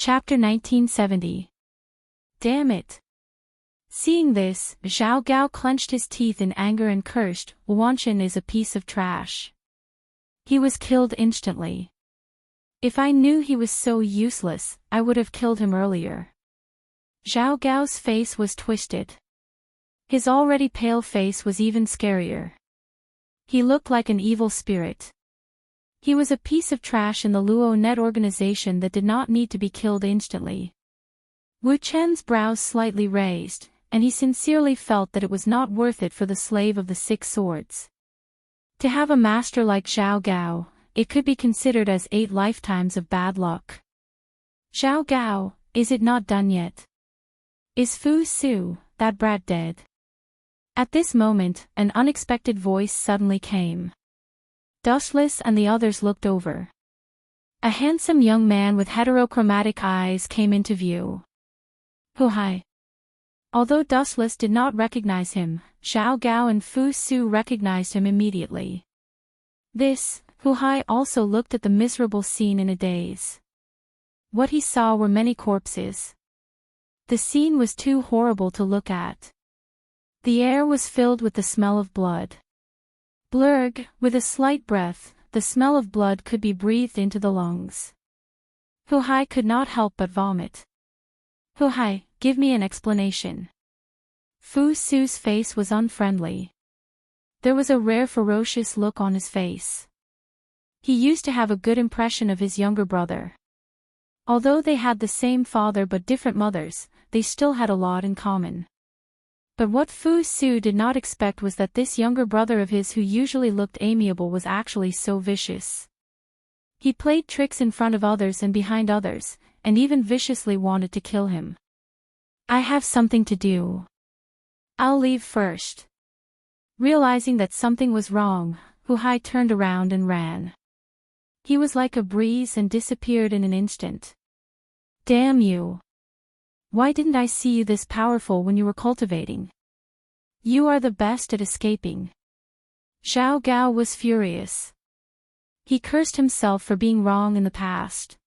Chapter 1970. Damn it. Seeing this, Zhao Gao clenched his teeth in anger and cursed, Wanchen is a piece of trash. He was killed instantly. If I knew he was so useless, I would have killed him earlier. Zhao Gao's face was twisted. His already pale face was even scarier. He looked like an evil spirit. He was a piece of trash in the Luo Net organization that did not need to be killed instantly. Wu Chen's brows slightly raised, and he sincerely felt that it was not worth it for the slave of the 6 swords. To have a master like Zhao Gao, it could be considered as 8 lifetimes of bad luck. Zhao Gao, is it not done yet? Is Fu Su, that brat, dead? At this moment, an unexpected voice suddenly came. Dustless and the others looked over. A handsome young man with heterochromatic eyes came into view. Hu Hai. Although Dustless did not recognize him, Zhao Gao and Fu Su recognized him immediately. Hu Hai also looked at the miserable scene in a daze. What he saw were many corpses. The scene was too horrible to look at. The air was filled with the smell of blood. Blurg, with a slight breath, the smell of blood could be breathed into the lungs. Hu Hai could not help but vomit. Hu Hai, give me an explanation. Fu Su's face was unfriendly. There was a rare ferocious look on his face. He used to have a good impression of his younger brother. Although they had the same father but different mothers, they still had a lot in common. But what Fu Su did not expect was that this younger brother of his who usually looked amiable was actually so vicious. He played tricks in front of others and behind others, and even viciously wanted to kill him. I have something to do. I'll leave first. Realizing that something was wrong, Hu Hai turned around and ran. He was like a breeze and disappeared in an instant. Damn you. Why didn't I see you this powerful when you were cultivating? You are the best at escaping. Zhao Gao was furious. He cursed himself for being wrong in the past.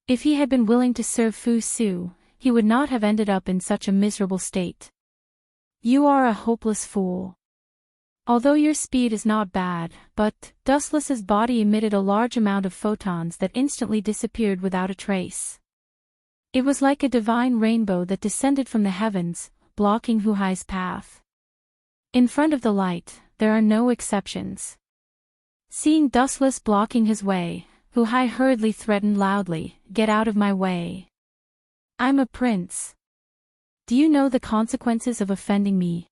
If he had been willing to serve Fu Su, he would not have ended up in such a miserable state. You are a hopeless fool. Although your speed is not bad, but Dustless's body emitted a large amount of photons that instantly disappeared without a trace. It was like a divine rainbow that descended from the heavens, blocking Hu Hai's path. In front of the light, there are no exceptions. Seeing Dustless blocking his way, Hu Hai hurriedly threatened loudly, "Get out of my way. I'm a prince. Do you know the consequences of offending me?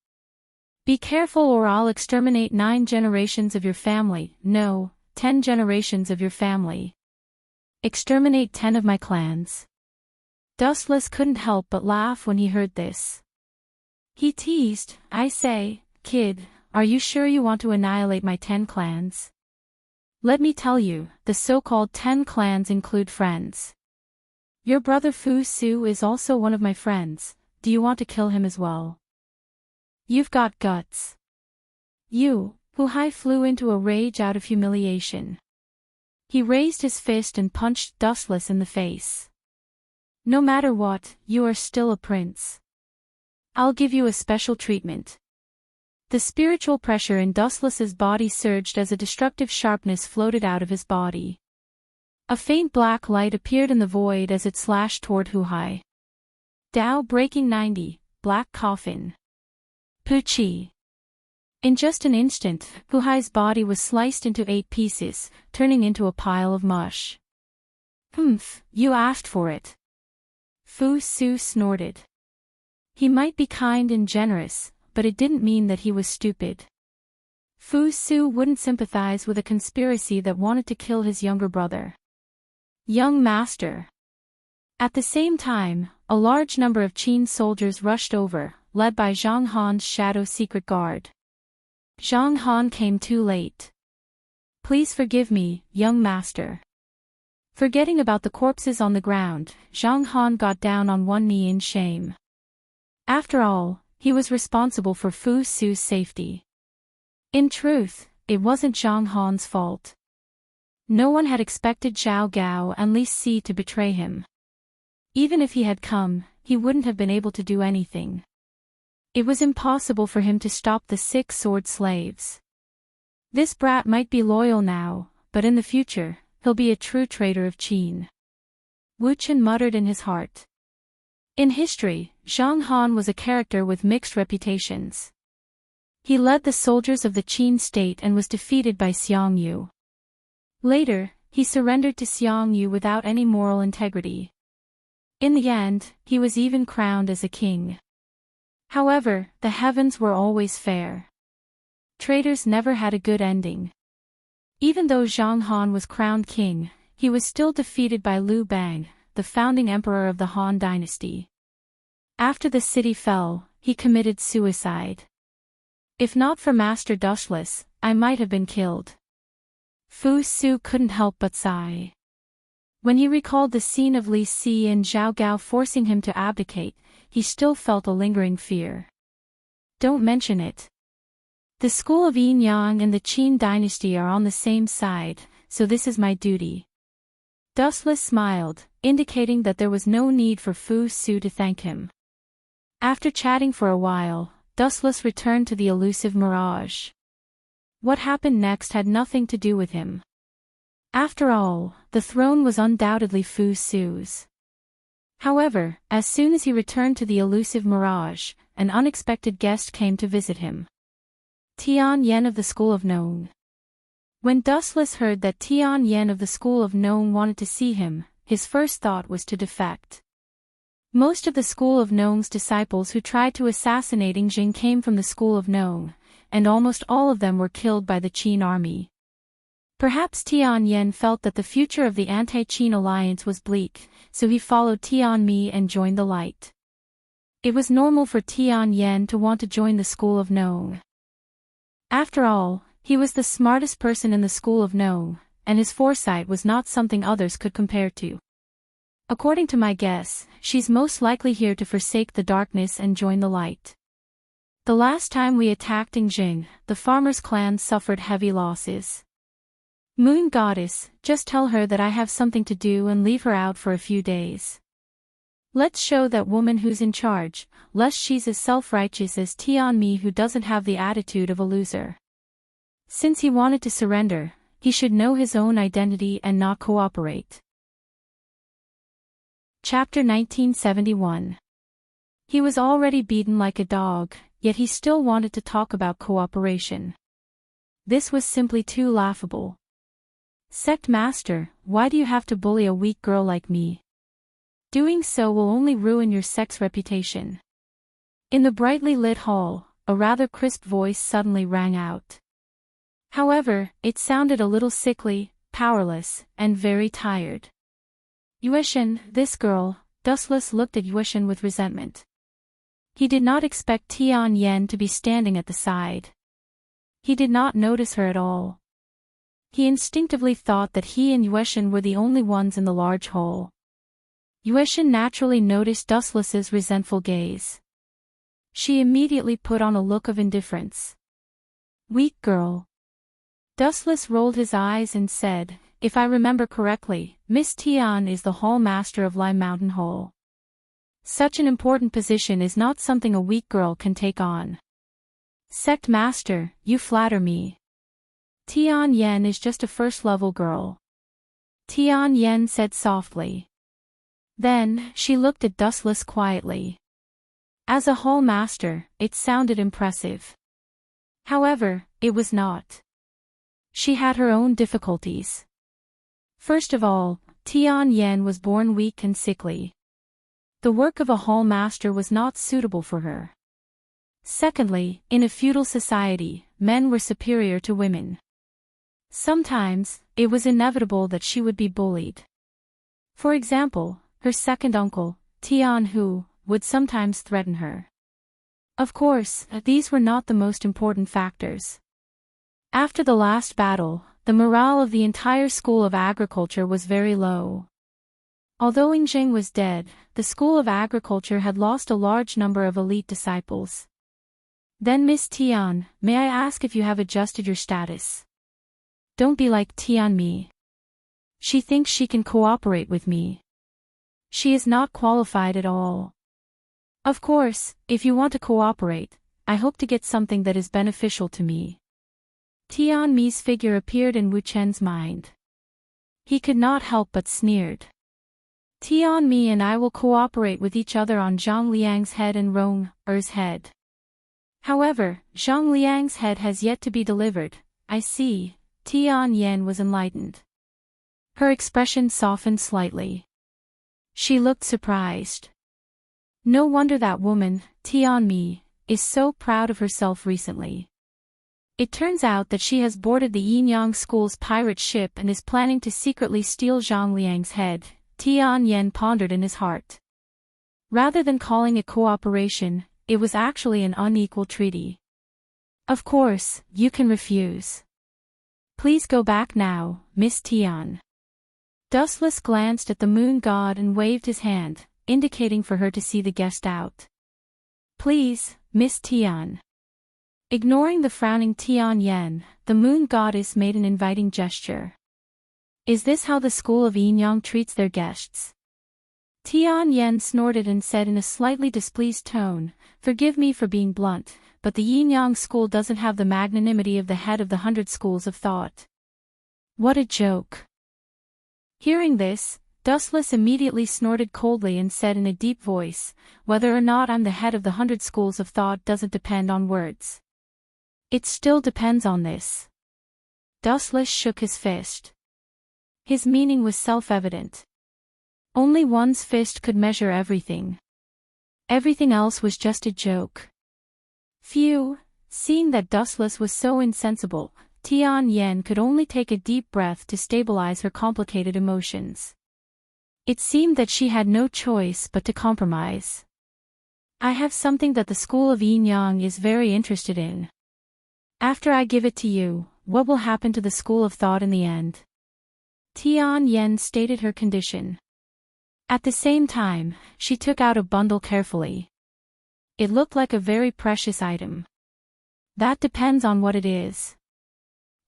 Be careful or I'll exterminate 9 generations of your family, no, 10 generations of your family. Exterminate 10 of my clans." Dustless couldn't help but laugh when he heard this. He teased, "I say, kid, are you sure you want to annihilate my 10 clans? Let me tell you, the so-called 10 clans include friends. Your brother Fu Su is also one of my friends. Do you want to kill him as well? You've got guts." Hu Hai flew into a rage out of humiliation. He raised his fist and punched Dustless in the face. "No matter what, you are still a prince. I'll give you a special treatment." The spiritual pressure in Dustless's body surged as a destructive sharpness floated out of his body. A faint black light appeared in the void as it slashed toward Hu Hai. Tao breaking 90, black coffin. Puchi. In just an instant, Hu Hai's body was sliced into 8 pieces, turning into a pile of mush. "Humph, you asked for it." Fu Su snorted. He might be kind and generous, but it didn't mean that he was stupid. Fu Su wouldn't sympathize with a conspiracy that wanted to kill his younger brother. Young master. At the same time, a large number of Qin soldiers rushed over, led by Zhang Han's shadow secret guard. Zhang Han came too late. "Please forgive me, young master." Forgetting about the corpses on the ground, Zhang Han got down on one knee in shame. After all, he was responsible for Fu Su's safety. In truth, it wasn't Zhang Han's fault. No one had expected Zhao Gao and Li Si to betray him. Even if he had come, he wouldn't have been able to do anything. It was impossible for him to stop the 6 sword slaves. This brat might be loyal now, but in the future, he'll be a true traitor of Qin. Wu Chen muttered in his heart. In history, Zhang Han was a character with mixed reputations. He led the soldiers of the Qin state and was defeated by Xiang Yu. Later, he surrendered to Xiang Yu without any moral integrity. In the end, he was even crowned as a king. However, the heavens were always fair. Traitors never had a good ending. Even though Zhang Han was crowned king, he was still defeated by Liu Bang, the founding emperor of the Han dynasty. After the city fell, he committed suicide. If not for Master Dushless, I might have been killed. Fu Su couldn't help but sigh. When he recalled the scene of Li Si and Zhao Gao forcing him to abdicate, he still felt a lingering fear. Don't mention it. The school of Yin Yang and the Qin dynasty are on the same side, so this is my duty. Dustless smiled, indicating that there was no need for Fu Su to thank him. After chatting for a while, Dustless returned to the elusive mirage. What happened next had nothing to do with him. After all, the throne was undoubtedly Fu Su's. However, as soon as he returned to the elusive mirage, an unexpected guest came to visit him. Tian Yen of the School of Nong. When Dustless heard that Tian Yen of the School of Nong wanted to see him, his first thought was to defect. Most of the School of Nong's disciples who tried to assassinate Jing came from the School of Nong, and almost all of them were killed by the Qin army. Perhaps Tian Yen felt that the future of the anti-Qin alliance was bleak, so he followed Tian Mi and joined the light. It was normal for Tian Yen to want to join the School of Nong. After all, he was the smartest person in the School of Nong, and his foresight was not something others could compare to. According to my guess, she's most likely here to forsake the darkness and join the light. The last time we attacked Jing, the farmers' clan suffered heavy losses. Moon Goddess, just tell her that I have something to do and leave her out for a few days. Let's show that woman who's in charge, lest she's as self-righteous as Tian Mi who doesn't have the attitude of a loser. Since he wanted to surrender, he should know his own identity and not cooperate. Chapter 1971. He was already beaten like a dog, yet he still wanted to talk about cooperation. This was simply too laughable. Sect Master, why do you have to bully a weak girl like me? Doing so will only ruin your sect's reputation. In the brightly lit hall, a rather crisp voice suddenly rang out. However, it sounded a little sickly, powerless, and very tired. Yueshan, this girl. Dustless looked at Yueshan with resentment. He did not expect Tian Yen to be standing at the side. He did not notice her at all. He instinctively thought that he and Yueshan were the only ones in the large hall. Yueshan naturally noticed Dustless's resentful gaze. She immediately put on a look of indifference. Weak girl. Dustless rolled his eyes and said, if I remember correctly, Miss Tian is the hall master of Lime Mountain Hall. Such an important position is not something a weak girl can take on. Sect Master, you flatter me. Tian Yen is just a first-level girl. Tian Yen said softly. Then, she looked at Dustless quietly. As a hall master, it sounded impressive. However, it was not. She had her own difficulties. First of all, Tian Yen was born weak and sickly. The work of a hall master was not suitable for her. Secondly, in a feudal society, men were superior to women. Sometimes, it was inevitable that she would be bullied. For example, her second uncle, Tian Hu, would sometimes threaten her. Of course, these were not the most important factors. After the last battle, the morale of the entire School of Agriculture was very low. Although Jing was dead, the School of Agriculture had lost a large number of elite disciples. Then Miss Tian, may I ask if you have adjusted your status? Don't be like Tian Mi. She thinks she can cooperate with me. She is not qualified at all. Of course, if you want to cooperate, I hope to get something that is beneficial to me. Tianmi's figure appeared in Wu Chen's mind. He could not help but sneered. Tianmi and I will cooperate with each other on Zhang Liang's head and Rong Er's head. However, Zhang Liang's head has yet to be delivered. I see. Tian Yan was enlightened. Her expression softened slightly. She looked surprised. No wonder that woman, Tianmi, is so proud of herself recently. It turns out that she has boarded the Yinyang School's pirate ship and is planning to secretly steal Zhang Liang's head, Tian Yan pondered in his heart. Rather than calling it cooperation, it was actually an unequal treaty. Of course, you can refuse. Please go back now, Miss Tian. Dustless glanced at the moon god and waved his hand, indicating for her to see the guest out. Please, Miss Tian. Ignoring the frowning Tian Yan, the moon goddess made an inviting gesture. Is this how the school of Yinyang treats their guests? Tian Yan snorted and said in a slightly displeased tone, Forgive me for being blunt, but the Yinyang school doesn't have the magnanimity of the head of the 100 schools of thought. What a joke. Hearing this, Dustless immediately snorted coldly and said in a deep voice, Whether or not I'm the head of the 100 schools of thought doesn't depend on words. It still depends on this. Dustless shook his fist. His meaning was self-evident. Only one's fist could measure everything. Everything else was just a joke. Phew, seeing that Dustless was so insensible, Tian Yan could only take a deep breath to stabilize her complicated emotions. It seemed that she had no choice but to compromise. I have something that the school of Yinyang is very interested in. After I give it to you, what will happen to the school of thought in the end? Tian Yan stated her condition. At the same time, she took out a bundle carefully. It looked like a very precious item. That depends on what it is.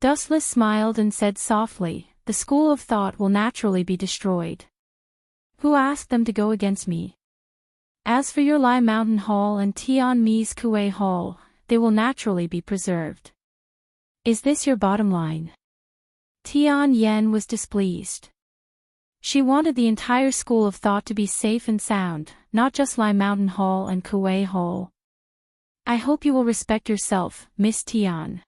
Dustless smiled and said softly, The school of thought will naturally be destroyed. Who asked them to go against me? As for your Lai Mountain Hall and Tianmi's Kuei Hall, they will naturally be preserved. Is this your bottom line? Tian Yan was displeased. She wanted the entire school of thought to be safe and sound, not just Lai Mountain Hall and Kuei Hall. I hope you will respect yourself, Miss Tian.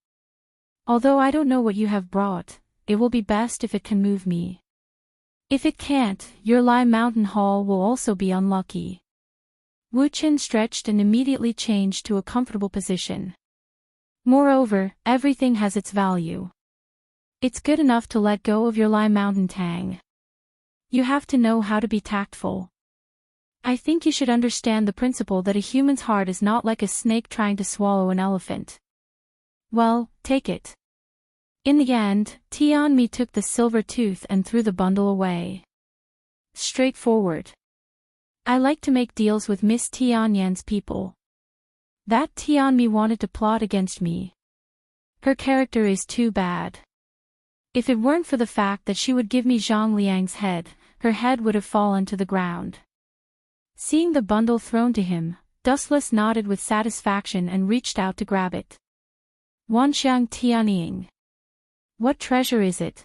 Although I don't know what you have brought, it will be best if it can move me. If it can't, your Lai Mountain Hall will also be unlucky. Wu Chen stretched and immediately changed to a comfortable position. Moreover, everything has its value. It's good enough to let go of your Lai Mountain Tang. You have to know how to be tactful. I think you should understand the principle that a human's heart is not like a snake trying to swallow an elephant. Well, take it. In the end, Tianmi took the silver tooth and threw the bundle away. Straightforward. I like to make deals with Miss Tianyan's people. That Tianmi wanted to plot against me. Her character is too bad. If it weren't for the fact that she would give me Zhang Liang's head, her head would have fallen to the ground. Seeing the bundle thrown to him, Dustless nodded with satisfaction and reached out to grab it. Wanxiang Tianying. What treasure is it?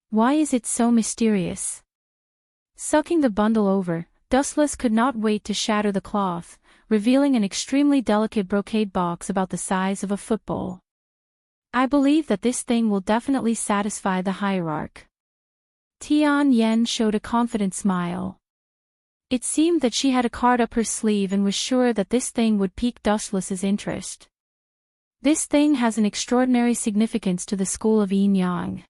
Why is it so mysterious? Sucking the bundle over, Dustless could not wait to shatter the cloth, revealing an extremely delicate brocade box about the size of a football. I believe that this thing will definitely satisfy the hierarch. Tian Yan showed a confident smile. It seemed that she had a card up her sleeve and was sure that this thing would pique Dustless's interest. This thing has an extraordinary significance to the school of Yinyang.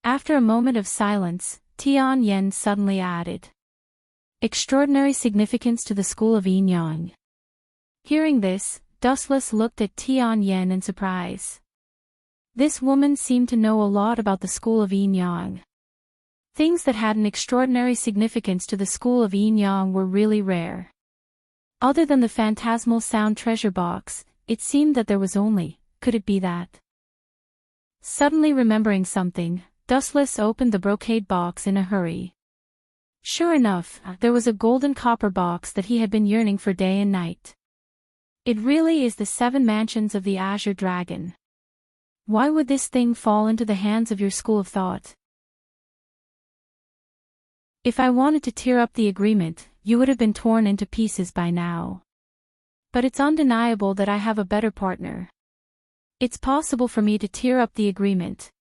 After a moment of silence, Tian Yan suddenly added. Extraordinary significance to the school of Yinyang. Hearing this, Dustless looked at Tian Yan in surprise. This woman seemed to know a lot about the school of Yinyang. Things that had an extraordinary significance to the school of Yinyang were really rare. Other than the phantasmal sound treasure box, it seemed that there was only, could it be that? Suddenly remembering something, Dustless opened the brocade box in a hurry. Sure enough, there was a golden copper box that he had been yearning for day and night. It really is the 7 mansions of the Azure Dragon. Why would this thing fall into the hands of your school of thought? If I wanted to tear up the agreement, you would have been torn into pieces by now. But it's undeniable that I have a better partner. It's possible for me to tear up the agreement.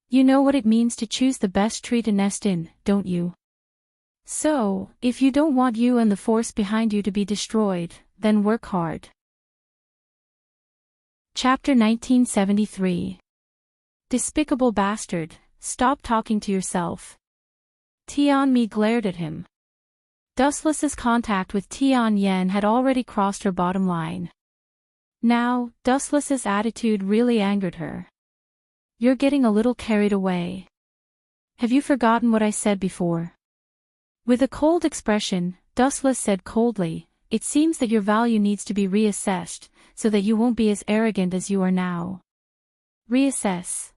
You know what it means to choose the best tree to nest in, don't you? So, if you don't want you and the force behind you to be destroyed, then work hard. Chapter 1973. Despicable bastard, stop talking to yourself. Tianmi glared at him. Dustless's contact with Tianyan had already crossed her bottom line. Now, Dustless's attitude really angered her. You're getting a little carried away. Have you forgotten what I said before? With a cold expression, Dustless said coldly, it seems that your value needs to be reassessed, so that you won't be as arrogant as you are now. Reassess.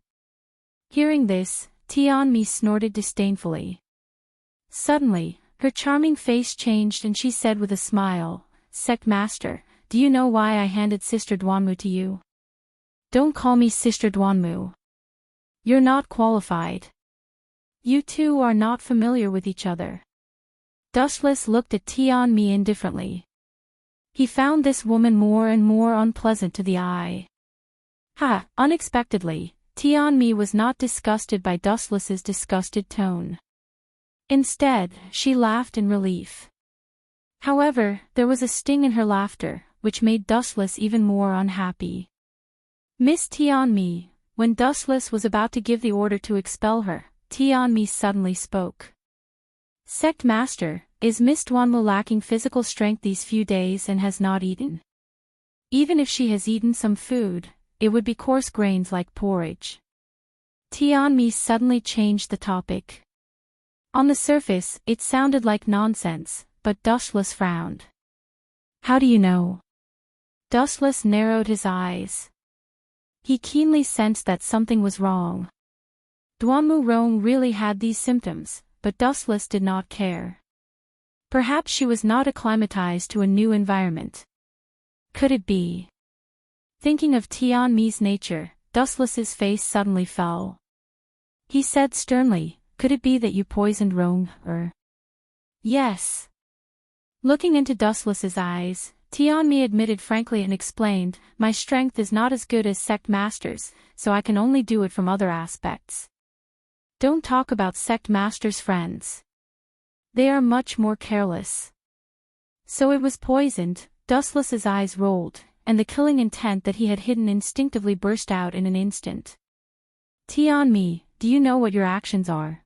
Hearing this, Tianmi snorted disdainfully. Suddenly, her charming face changed and she said with a smile, Sect Master, do you know why I handed Sister Duanmu to you? Don't call me Sister Duanmu. You're not qualified. You two are not familiar with each other. Dustless looked at Tianmi indifferently. He found this woman more and more unpleasant to the eye. Unexpectedly, Tianmi was not disgusted by Dustless's disgusted tone. Instead, she laughed in relief. However, there was a sting in her laughter, which made Dustless even more unhappy. Miss Tianmi, when Dustless was about to give the order to expel her, Tianmi suddenly spoke. Sect Master, is Miss Duanmu lacking physical strength these few days and has not eaten? Even if she has eaten some food, it would be coarse grains like porridge. Tianmi suddenly changed the topic. On the surface, it sounded like nonsense, but Dustless frowned. How do you know? Dustless narrowed his eyes. He keenly sensed that something was wrong. Duanmu Rong really had these symptoms, but Dustless did not care. Perhaps she was not acclimatized to a new environment. Could it be? Thinking of Tianmi's nature, Dustless's face suddenly fell. He said sternly, could it be that you poisoned Rong, or? Yes. Looking into Dustless's eyes, Tianmi admitted frankly and explained, my strength is not as good as Sect Master's, so I can only do it from other aspects. Don't talk about Sect Master's friends. They are much more careless. So it was poisoned. Dustless's eyes rolled, and the killing intent that he had hidden instinctively burst out in an instant. Tianmi, do you know what your actions are?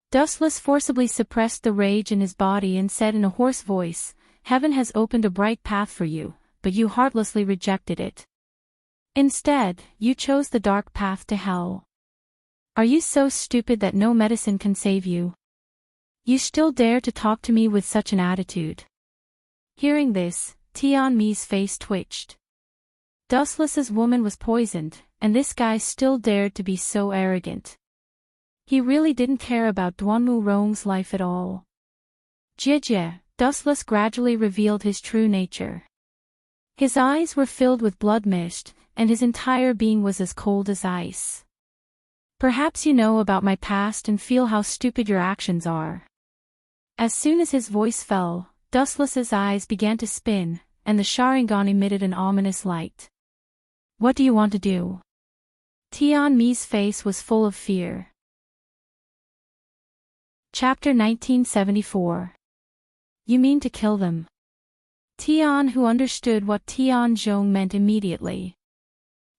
Dustless forcibly suppressed the rage in his body and said in a hoarse voice, Heaven has opened a bright path for you, but you heartlessly rejected it. Instead, you chose the dark path to hell. Are you so stupid that no medicine can save you? You still dare to talk to me with such an attitude? Hearing this, Tianmi's face twitched. Dustless's woman was poisoned, and this guy still dared to be so arrogant. He really didn't care about Duanmu Rong's life at all. Jie, Dustless gradually revealed his true nature. His eyes were filled with blood mist, and his entire being was as cold as ice. Perhaps you know about my past and feel how stupid your actions are. As soon as his voice fell, Dustless's eyes began to spin, and the Sharingan emitted an ominous light. What do you want to do? Tianmi's face was full of fear. Chapter 1974. You mean to kill them? Tian who understood what Tianzhong meant immediately.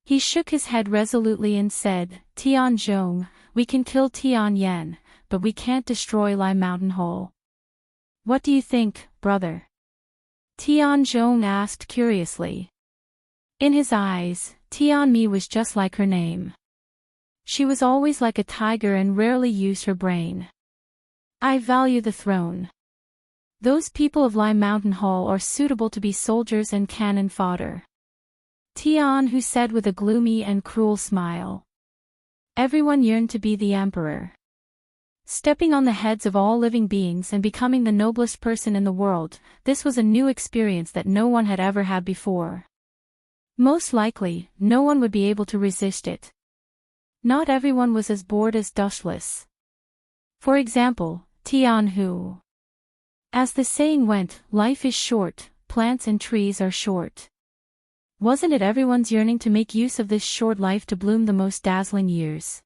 He shook his head resolutely and said, Tianzhong, we can kill Tianyan, but we can't destroy Lai Mountain Hole. What do you think, brother? Tianzhong asked curiously. In his eyes, Tianmi was just like her name. She was always like a tiger and rarely used her brain. I value the throne. Those people of Lai Mountain Hall are suitable to be soldiers and cannon fodder. Tian who said with a gloomy and cruel smile. Everyone yearned to be the emperor. Stepping on the heads of all living beings and becoming the noblest person in the world, this was a new experience that no one had ever had before. Most likely, no one would be able to resist it. Not everyone was as bored as dustless. For example, Tianhu. As the saying went, life is short, plants and trees are short. Wasn't it everyone's yearning to make use of this short life to bloom the most dazzling years?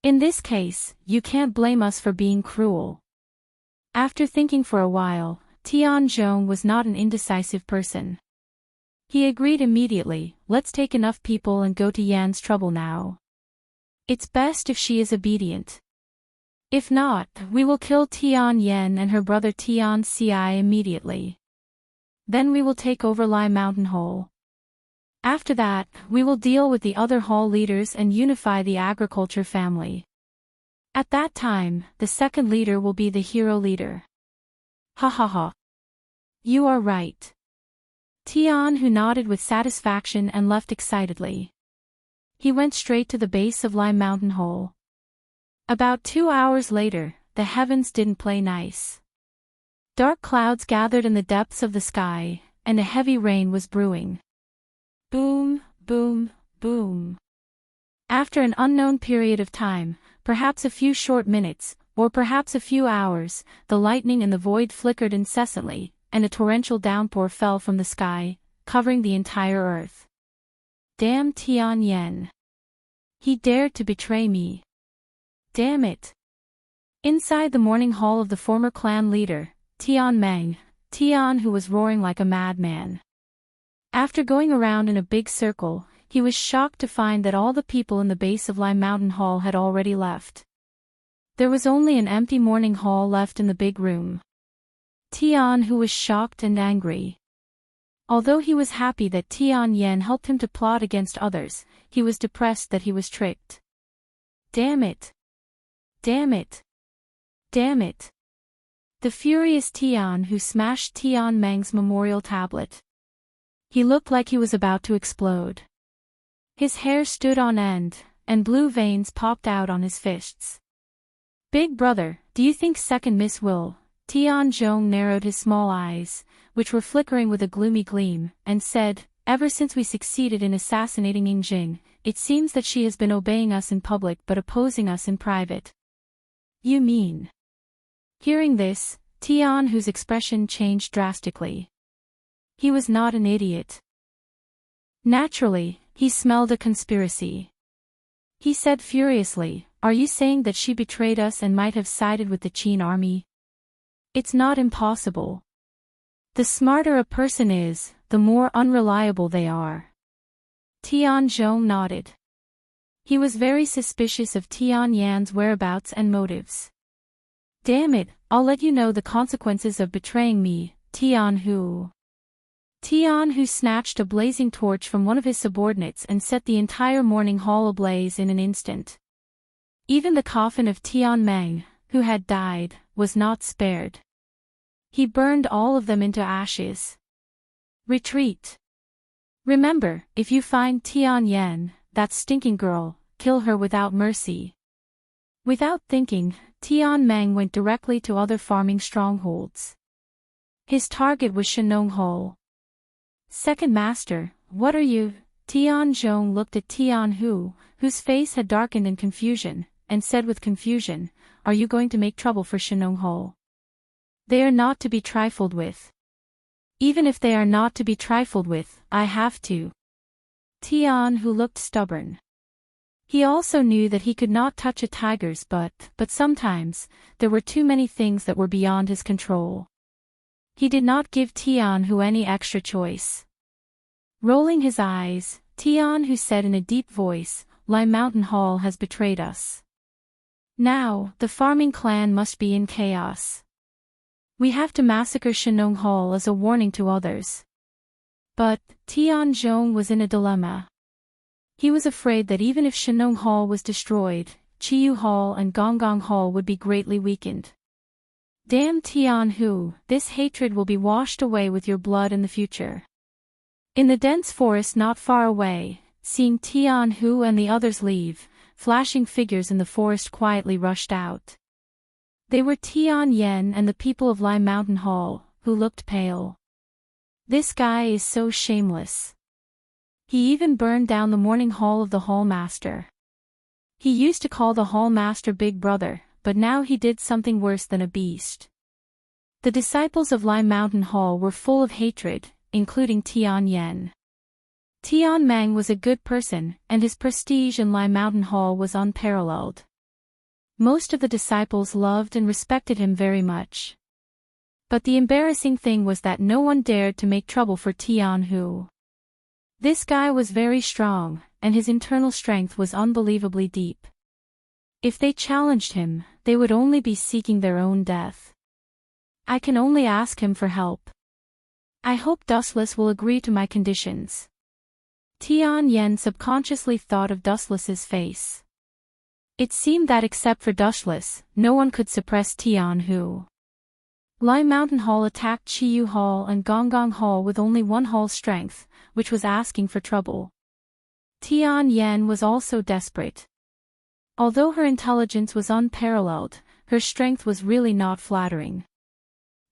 In this case, you can't blame us for being cruel. After thinking for a while, Tianzhong was not an indecisive person. He agreed immediately, let's take enough people and go to Yan's trouble now. It's best if she is obedient. If not, we will kill Tian Yan and her brother Tian Ci immediately. Then we will take over Lai Mountain Hall. After that, we will deal with the other hall leaders and unify the agriculture family. At that time, the second leader will be the hero leader. Ha ha ha. You are right. Tian Hu nodded with satisfaction and left excitedly. He went straight to the base of Lai Mountain Hall. About 2 hours later, the heavens didn't play nice. Dark clouds gathered in the depths of the sky, and a heavy rain was brewing. Boom, boom, boom. After an unknown period of time, perhaps a few short minutes, or perhaps a few hours, the lightning in the void flickered incessantly, and a torrential downpour fell from the sky, covering the entire earth. Damn Tian Yan. He dared to betray me. Damn it. Inside the morning hall of the former clan leader, Tian Meng, Tian Hu was roaring like a madman. After going around in a big circle, he was shocked to find that all the people in the base of Lai Mountain Hall had already left. There was only an empty morning hall left in the big room. Tian Hu was shocked and angry. Although he was happy that Tian Yan helped him to plot against others, he was depressed that he was tricked. Damn it. Damn it. Damn it. The furious Tian Hu smashed Tian Meng's memorial tablet. He looked like he was about to explode. His hair stood on end, and blue veins popped out on his fists. Big brother, do you think second miss will? Tianzhong narrowed his small eyes, which were flickering with a gloomy gleam, and said, ever since we succeeded in assassinating Yingjing, it seems that she has been obeying us in public but opposing us in private. You mean? Hearing this, Tian Hu's expression changed drastically. He was not an idiot. Naturally, he smelled a conspiracy. He said furiously, are you saying that she betrayed us and might have sided with the Qin army? It's not impossible. The smarter a person is, the more unreliable they are. Tianzhong nodded. He was very suspicious of Tian Yan's whereabouts and motives. Damn it, I'll let you know the consequences of betraying me, Tian Hu. Tian Hu snatched a blazing torch from one of his subordinates and set the entire morning hall ablaze in an instant. Even the coffin of Tian Meng, who had died, was not spared. He burned all of them into ashes. Retreat. Remember, if you find Tian Yan, that stinking girl, kill her without mercy. Without thinking, Tian Meng went directly to other farming strongholds. His target was Shenong Hall. Second master, what are you? Tianzhong looked at Tian Hu, whose face had darkened in confusion, and said with confusion, are you going to make trouble for Shenong Hall? They are not to be trifled with. Even if they are not to be trifled with, I have to. Tian Hu looked stubborn. He also knew that he could not touch a tiger's butt, but sometimes, there were too many things that were beyond his control. He did not give Tian Hu any extra choice. Rolling his eyes, Tian Hu said in a deep voice, Lai Mountain Hall has betrayed us. Now, the farming clan must be in chaos. We have to massacre Shenong Hall as a warning to others. But, Tianzhong was in a dilemma. He was afraid that even if Shenong Hall was destroyed, Chiyu Hall and Gonggong Hall would be greatly weakened. Damn Tian Hu, this hatred will be washed away with your blood in the future. In the dense forest not far away, seeing Tian Hu and the others leave, flashing figures in the forest quietly rushed out. They were Tian Yen and the people of Lai Mountain Hall, who looked pale. This guy is so shameless. He even burned down the morning hall of the hall master. He used to call the hall master Big Brother, but now he did something worse than a beast. The disciples of Lai Mountain Hall were full of hatred, including Tian Yen. Tian Mang was a good person, and his prestige in Lai Mountain Hall was unparalleled. Most of the disciples loved and respected him very much. But the embarrassing thing was that no one dared to make trouble for Tian Hu. This guy was very strong, and his internal strength was unbelievably deep. If they challenged him, they would only be seeking their own death. I can only ask him for help. I hope Dustless will agree to my conditions. Tian Yen subconsciously thought of Dustless's face. It seemed that except for Dustless, no one could suppress Tian Hu. Lai Mountain Hall attacked Chiyu Hall and Gonggong Hall with only one hall's strength, which was asking for trouble. Tian Yen was also desperate. Although her intelligence was unparalleled, her strength was really not flattering.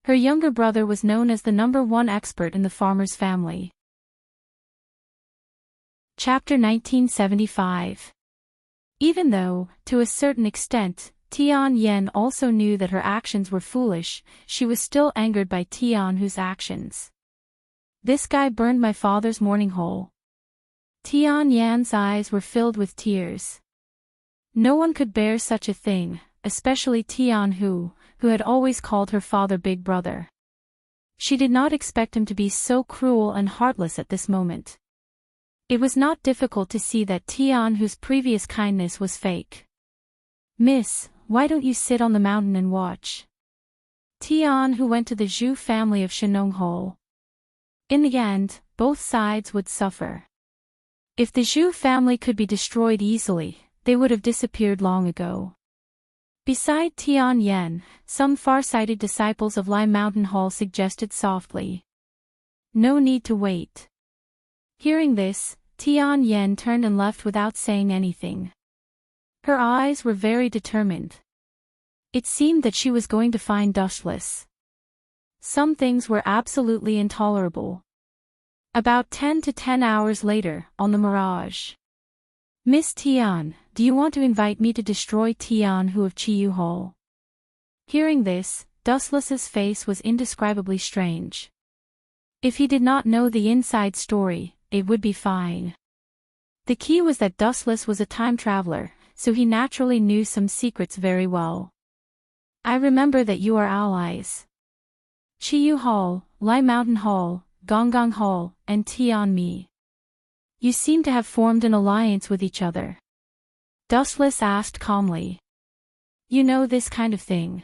Her younger brother was known as the #1 expert in the farmer's family. Chapter 1975. Even though, to a certain extent, Tian Yen also knew that her actions were foolish, she was still angered by Tian Hu's actions. This guy burned my father's morning hole. Tian Yan's eyes were filled with tears. No one could bear such a thing, especially Tian Hu, who had always called her father Big Brother. She did not expect him to be so cruel and heartless at this moment. It was not difficult to see that Tian Hu's previous kindness was fake. "Miss, why don't you sit on the mountain and watch?" Tian Hu went to the Zhu family of Shinong Hole. In the end, both sides would suffer. If the Zhu family could be destroyed easily, they would have disappeared long ago. Beside Tian Yen, some far-sighted disciples of Lai Mountain Hall suggested softly, "No need to wait." Hearing this, Tian Yen turned and left without saying anything. Her eyes were very determined. It seemed that she was going to find Dustless. Some things were absolutely intolerable. About 10 hours later, on the Mirage. "Miss Tian, do you want to invite me to destroy Tian Hu of Chiyu Hall?" Hearing this, Dustless's face was indescribably strange. If he did not know the inside story, it would be fine. The key was that Dustless was a time traveler, so he naturally knew some secrets very well. "I remember that you are allies. Chiyu Hall, Lai Mountain Hall, Gonggong Hall, and Tian Mi. You seem to have formed an alliance with each other." Dustless asked calmly. "You know this kind of thing?"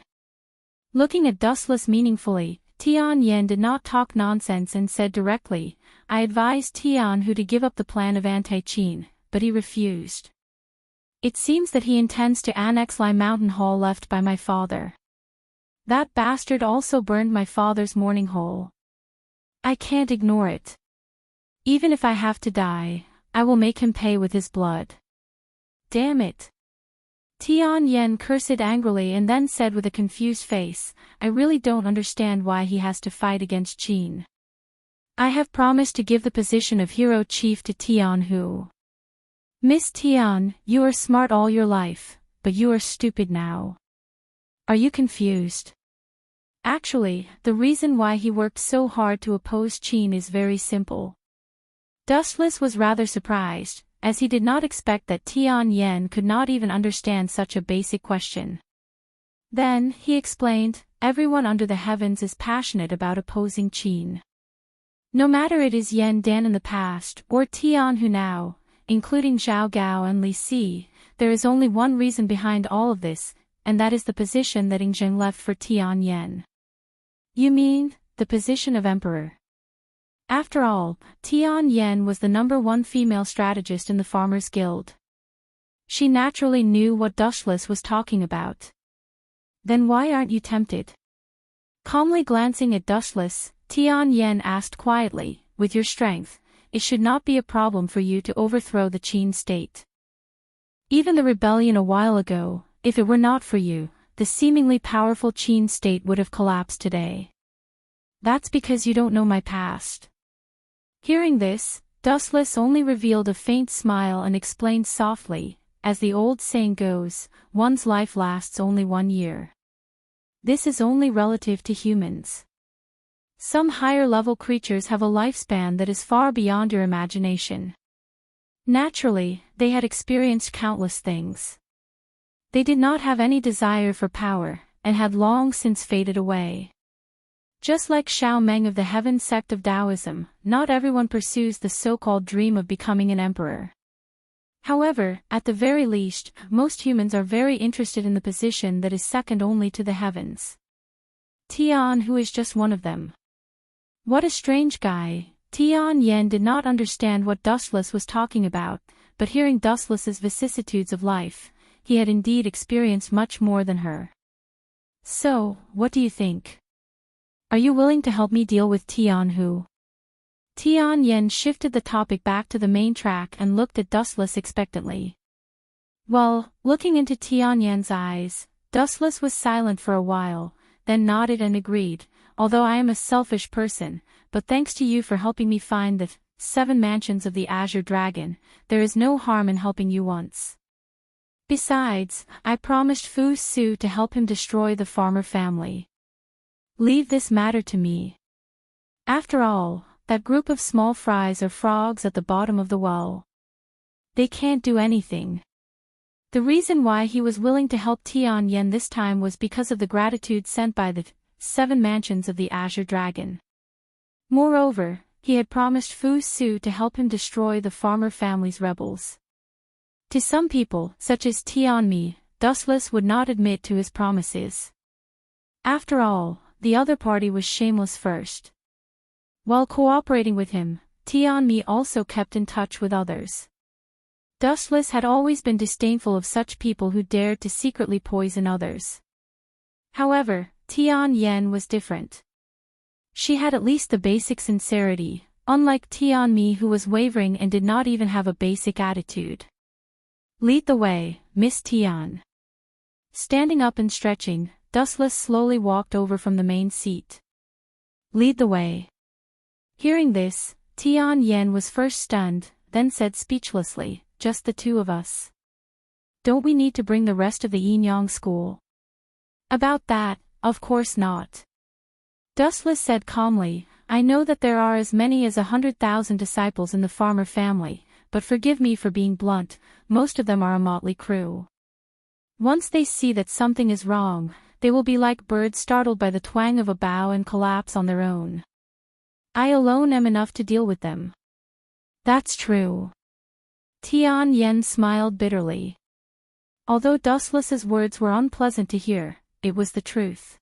Looking at Dustless meaningfully, Tian Yen did not talk nonsense and said directly, "I advised Tian Hu to give up the plan of anti-Qin, but he refused. It seems that he intends to annex Lai Mountain Hall left by my father. That bastard also burned my father's morning hole. I can't ignore it. Even if I have to die, I will make him pay with his blood. Damn it." Tian Yen cursed angrily and then said with a confused face, "I really don't understand why he has to fight against Qin. I have promised to give the position of hero chief to Tian Hu. Miss Tian, you are smart all your life, but you are stupid now. Are you confused?" Actually, the reason why he worked so hard to oppose Qin is very simple. Dustless was rather surprised, as he did not expect that Tian Yen could not even understand such a basic question. Then, he explained, everyone under the heavens is passionate about opposing Qin. No matter it is Yen Dan in the past or Tian Hu now, including Zhao Gao and Li Si, there is only one reason behind all of this, and that is the position that Yingzheng left for Tian Yen. You mean, the position of emperor? After all, Tian Yen was the #1 female strategist in the Farmers Guild. She naturally knew what Dustless was talking about. Then why aren't you tempted? Calmly glancing at Dustless, Tian Yen asked quietly, "With your strength, it should not be a problem for you to overthrow the Qin state. Even the rebellion a while ago, if it were not for you, the seemingly powerful Qin state would have collapsed today. That's because you don't know my past. Hearing this, Dustless only revealed a faint smile and explained softly, as the old saying goes, one's life lasts only 1 year. This is only relative to humans. Some higher-level creatures have a lifespan that is far beyond your imagination. Naturally, they had experienced countless things. They did not have any desire for power, and had long since faded away. Just like Xiao Meng of the Heaven sect of Taoism, not everyone pursues the so-called dream of becoming an emperor. However, at the very least, most humans are very interested in the position that is second only to the heavens. Tian Hu is just one of them. What a strange guy. Tian Yen did not understand what Dustless was talking about, but hearing Dustless's vicissitudes of life, he had indeed experienced much more than her. So, what do you think? Are you willing to help me deal with Tian Hu? Tian Yen shifted the topic back to the main track and looked at Dustless expectantly. Well, looking into Tian Yen's eyes, Dustless was silent for a while, then nodded and agreed, although I am a selfish person, but thanks to you for helping me find the 7 mansions of the Azure Dragon, there is no harm in helping you once. Besides, I promised Fu Su to help him destroy the farmer family. Leave this matter to me. After all, that group of small fries are frogs at the bottom of the well. They can't do anything. The reason why he was willing to help Tian Yen this time was because of the gratitude sent by the 7 mansions of the Azure Dragon. Moreover, he had promised Fu Su to help him destroy the farmer family's rebels. To some people, such as Tian Mi, Dustless would not admit to his promises. After all, the other party was shameless first. While cooperating with him, Tian Mi also kept in touch with others. Dustless had always been disdainful of such people who dared to secretly poison others. However, Tian Yen was different. She had at least the basic sincerity, unlike Tian Mi who was wavering and did not even have a basic attitude. Lead the way, Miss Tian. Standing up and stretching, Dustless slowly walked over from the main seat. Lead the way. Hearing this, Tian Yen was first stunned, then said speechlessly, just the 2 of us. Don't we need to bring the rest of the Yin-Yang school? About that, of course not. Dustless said calmly, I know that there are as many as 100,000 disciples in the farmer family, but forgive me for being blunt, most of them are a motley crew. Once they see that something is wrong, they will be like birds startled by the twang of a bough and collapse on their own. I alone am enough to deal with them. That's true. Tian Yen smiled bitterly. Although Dustless's words were unpleasant to hear, it was the truth.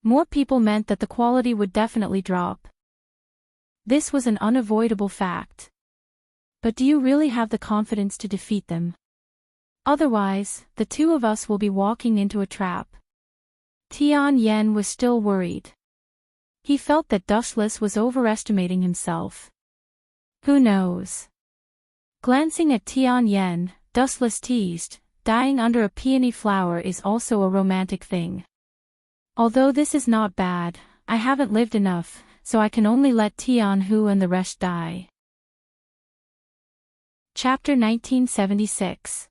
More people meant that the quality would definitely drop. This was an unavoidable fact. But do you really have the confidence to defeat them? Otherwise, the 2 of us will be walking into a trap. Tian Yen was still worried. He felt that Dustless was overestimating himself. Who knows? Glancing at Tian Yen, Dustless teased, dying under a peony flower is also a romantic thing. Although this is not bad, I haven't lived enough, so I can only let Tian Hu and the rest die. Chapter 1976.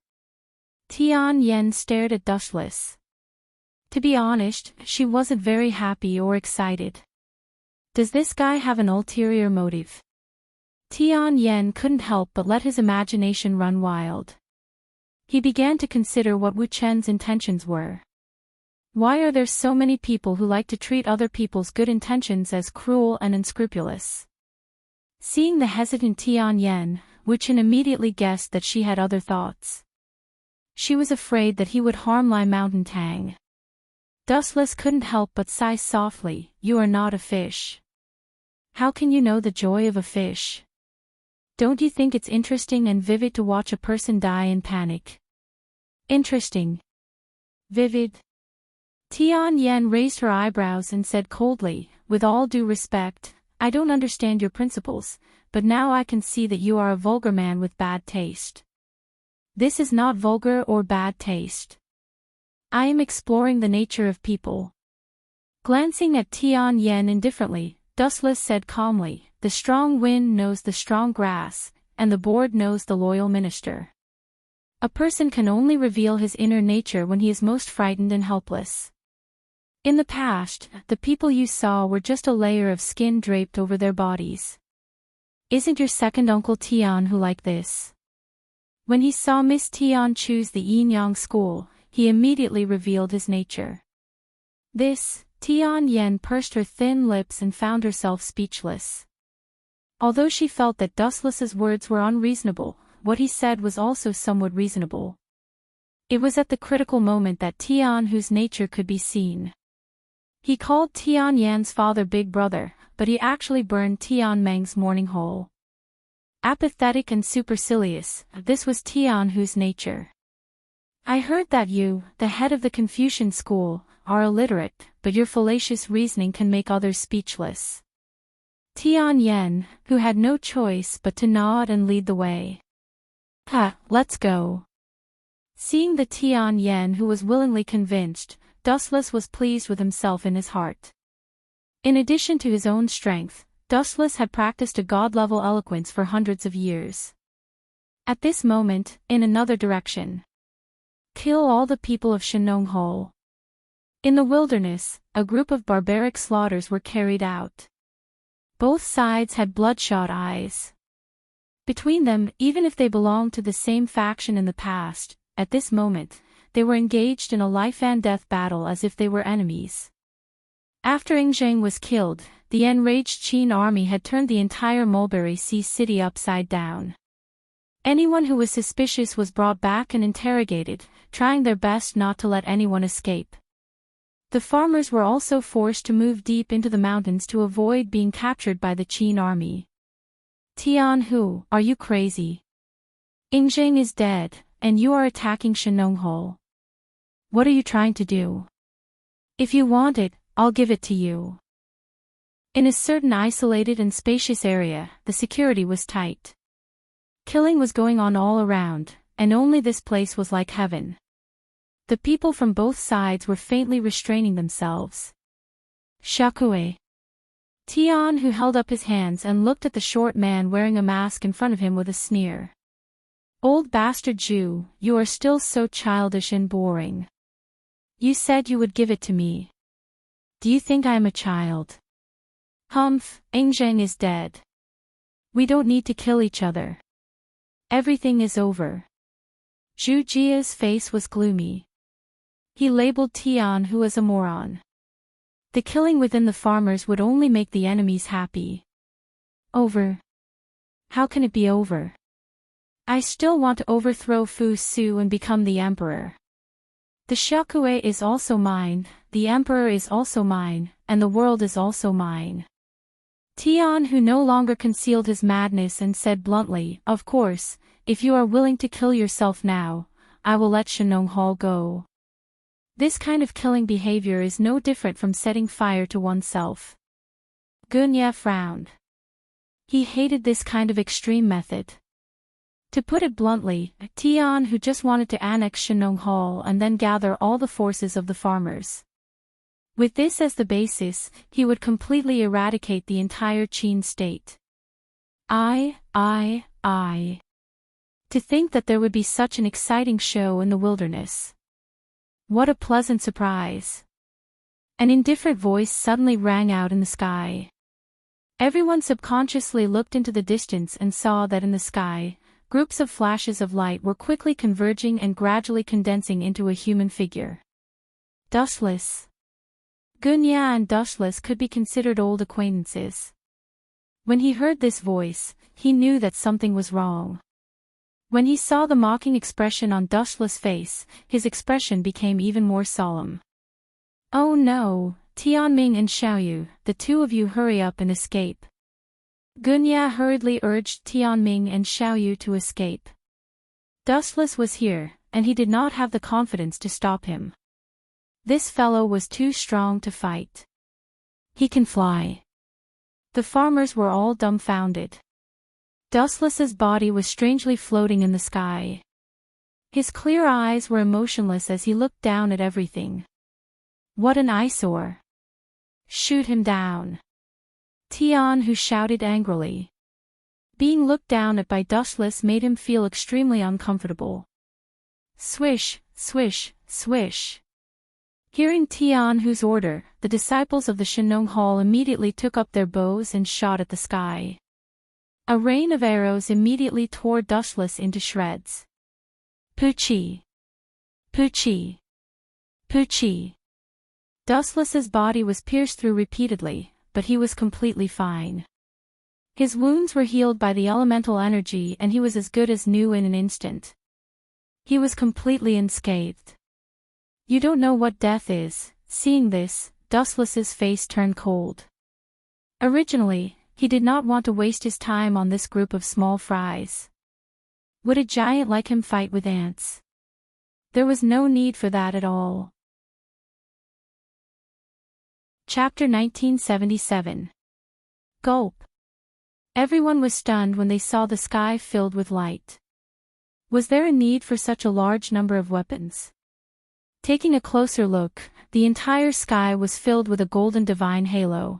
Tian Yen stared at Dustless. To be honest, she wasn't very happy or excited. Does this guy have an ulterior motive? Tian Yen couldn't help but let his imagination run wild. He began to consider what Wu Chen's intentions were. Why are there so many people who like to treat other people's good intentions as cruel and unscrupulous? Seeing the hesitant Tian Yen, Wu Chen immediately guessed that she had other thoughts. She was afraid that he would harm Lai Mountain Tang. Dustless couldn't help but sigh softly, you are not a fish. How can you know the joy of a fish? Don't you think it's interesting and vivid to watch a person die in panic? Interesting. Vivid. Tian Yen raised her eyebrows and said coldly, with all due respect, I don't understand your principles, but now I can see that you are a vulgar man with bad taste. This is not vulgar or bad taste. I am exploring the nature of people. Glancing at Tian Yen indifferently, Dustless said calmly, the strong wind knows the strong grass, and the board knows the loyal minister. A person can only reveal his inner nature when he is most frightened and helpless. In the past, the people you saw were just a layer of skin draped over their bodies. Isn't your second uncle Tian who like this? When he saw Miss Tian choose the yin-yang school, he immediately revealed his nature. This, Tian Yen pursed her thin lips and found herself speechless. Although she felt that Dustless's words were unreasonable, what he said was also somewhat reasonable. It was at the critical moment that Tian whose nature could be seen. He called Tian Yan's father Big Brother, but he actually burned Tian Meng's morning hole. Apathetic and supercilious, this was Tian whose nature. I heard that you, the head of the Confucian school, are illiterate, but your fallacious reasoning can make others speechless. Tian Yen, who had no choice but to nod and lead the way. Let's go. Seeing the Tian Yen who was willingly convinced, Dustless was pleased with himself in his heart. In addition to his own strength, Dustless had practiced a god-level eloquence for hundreds of years. At this moment, in another direction. Kill all the people of Shinonghole. In the wilderness, a group of barbaric slaughters were carried out. Both sides had bloodshot eyes. Between them, even if they belonged to the same faction in the past, at this moment, they were engaged in a life-and-death battle as if they were enemies. After Ingzheng was killed, the enraged Qin army had turned the entire Mulberry Sea city upside down. Anyone who was suspicious was brought back and interrogated, trying their best not to let anyone escape. The farmers were also forced to move deep into the mountains to avoid being captured by the Qin army. Tian Hu, are you crazy? Ingzheng is dead, and you are attacking Shinonghole. What are you trying to do? If you want it, I'll give it to you. In a certain isolated and spacious area, the security was tight. Killing was going on all around, and only this place was like heaven. The people from both sides were faintly restraining themselves. Shakue. Tian who held up his hands and looked at the short man wearing a mask in front of him with a sneer. Old bastard Jew, you are still so childish and boring. You said you would give it to me. Do you think I am a child? Humph, Ingzheng is dead. We don't need to kill each other. Everything is over. Zhu Jia's face was gloomy. He labeled Tian Hu as a moron. The killing within the farmers would only make the enemies happy. Over? How can it be over? I still want to overthrow Fu Su and become the emperor. The Shakue is also mine, the emperor is also mine, and the world is also mine. Tian Hu no longer concealed his madness and said bluntly, of course, if you are willing to kill yourself now, I will let Shinonghole go. This kind of killing behavior is no different from setting fire to oneself. Gunya frowned. He hated this kind of extreme method. To put it bluntly, Tian Hu just wanted to annex Shinonghole and then gather all the forces of the farmers. With this as the basis, he would completely eradicate the entire Qin state. To think that there would be such an exciting show in the wilderness. What a pleasant surprise. An indifferent voice suddenly rang out in the sky. Everyone subconsciously looked into the distance and saw that in the sky, groups of flashes of light were quickly converging and gradually condensing into a human figure. Dustless. Gunya and Dustless could be considered old acquaintances. When he heard this voice, he knew that something was wrong. When he saw the mocking expression on Dustless' face, his expression became even more solemn. Oh no, Tianming and Xiaoyu, the two of you hurry up and escape. Gunya hurriedly urged Tianming and Xiaoyu to escape. Dustless was here, and he did not have the confidence to stop him. This fellow was too strong to fight. He can fly. The farmers were all dumbfounded. Dustless's body was strangely floating in the sky. His clear eyes were emotionless as he looked down at everything. What an eyesore! Shoot him down! Tian-Hu shouted angrily. Being looked down at by Dustless made him feel extremely uncomfortable. Swish, swish, swish. Hearing Tian-Hu's order, the disciples of the Shinong Hall immediately took up their bows and shot at the sky. A rain of arrows immediately tore Dustless into shreds. Poochie! Poochie! Poochie! Dustless's body was pierced through repeatedly, but he was completely fine. His wounds were healed by the elemental energy and he was as good as new in an instant. He was completely unscathed. You don't know what death is. Seeing this, Dustless's face turned cold. Originally, he did not want to waste his time on this group of small fries. Would a giant like him fight with ants? There was no need for that at all. Chapter 1977. Gulp. Everyone was stunned when they saw the sky filled with light. Was there a need for such a large number of weapons? Taking a closer look, the entire sky was filled with a golden divine halo.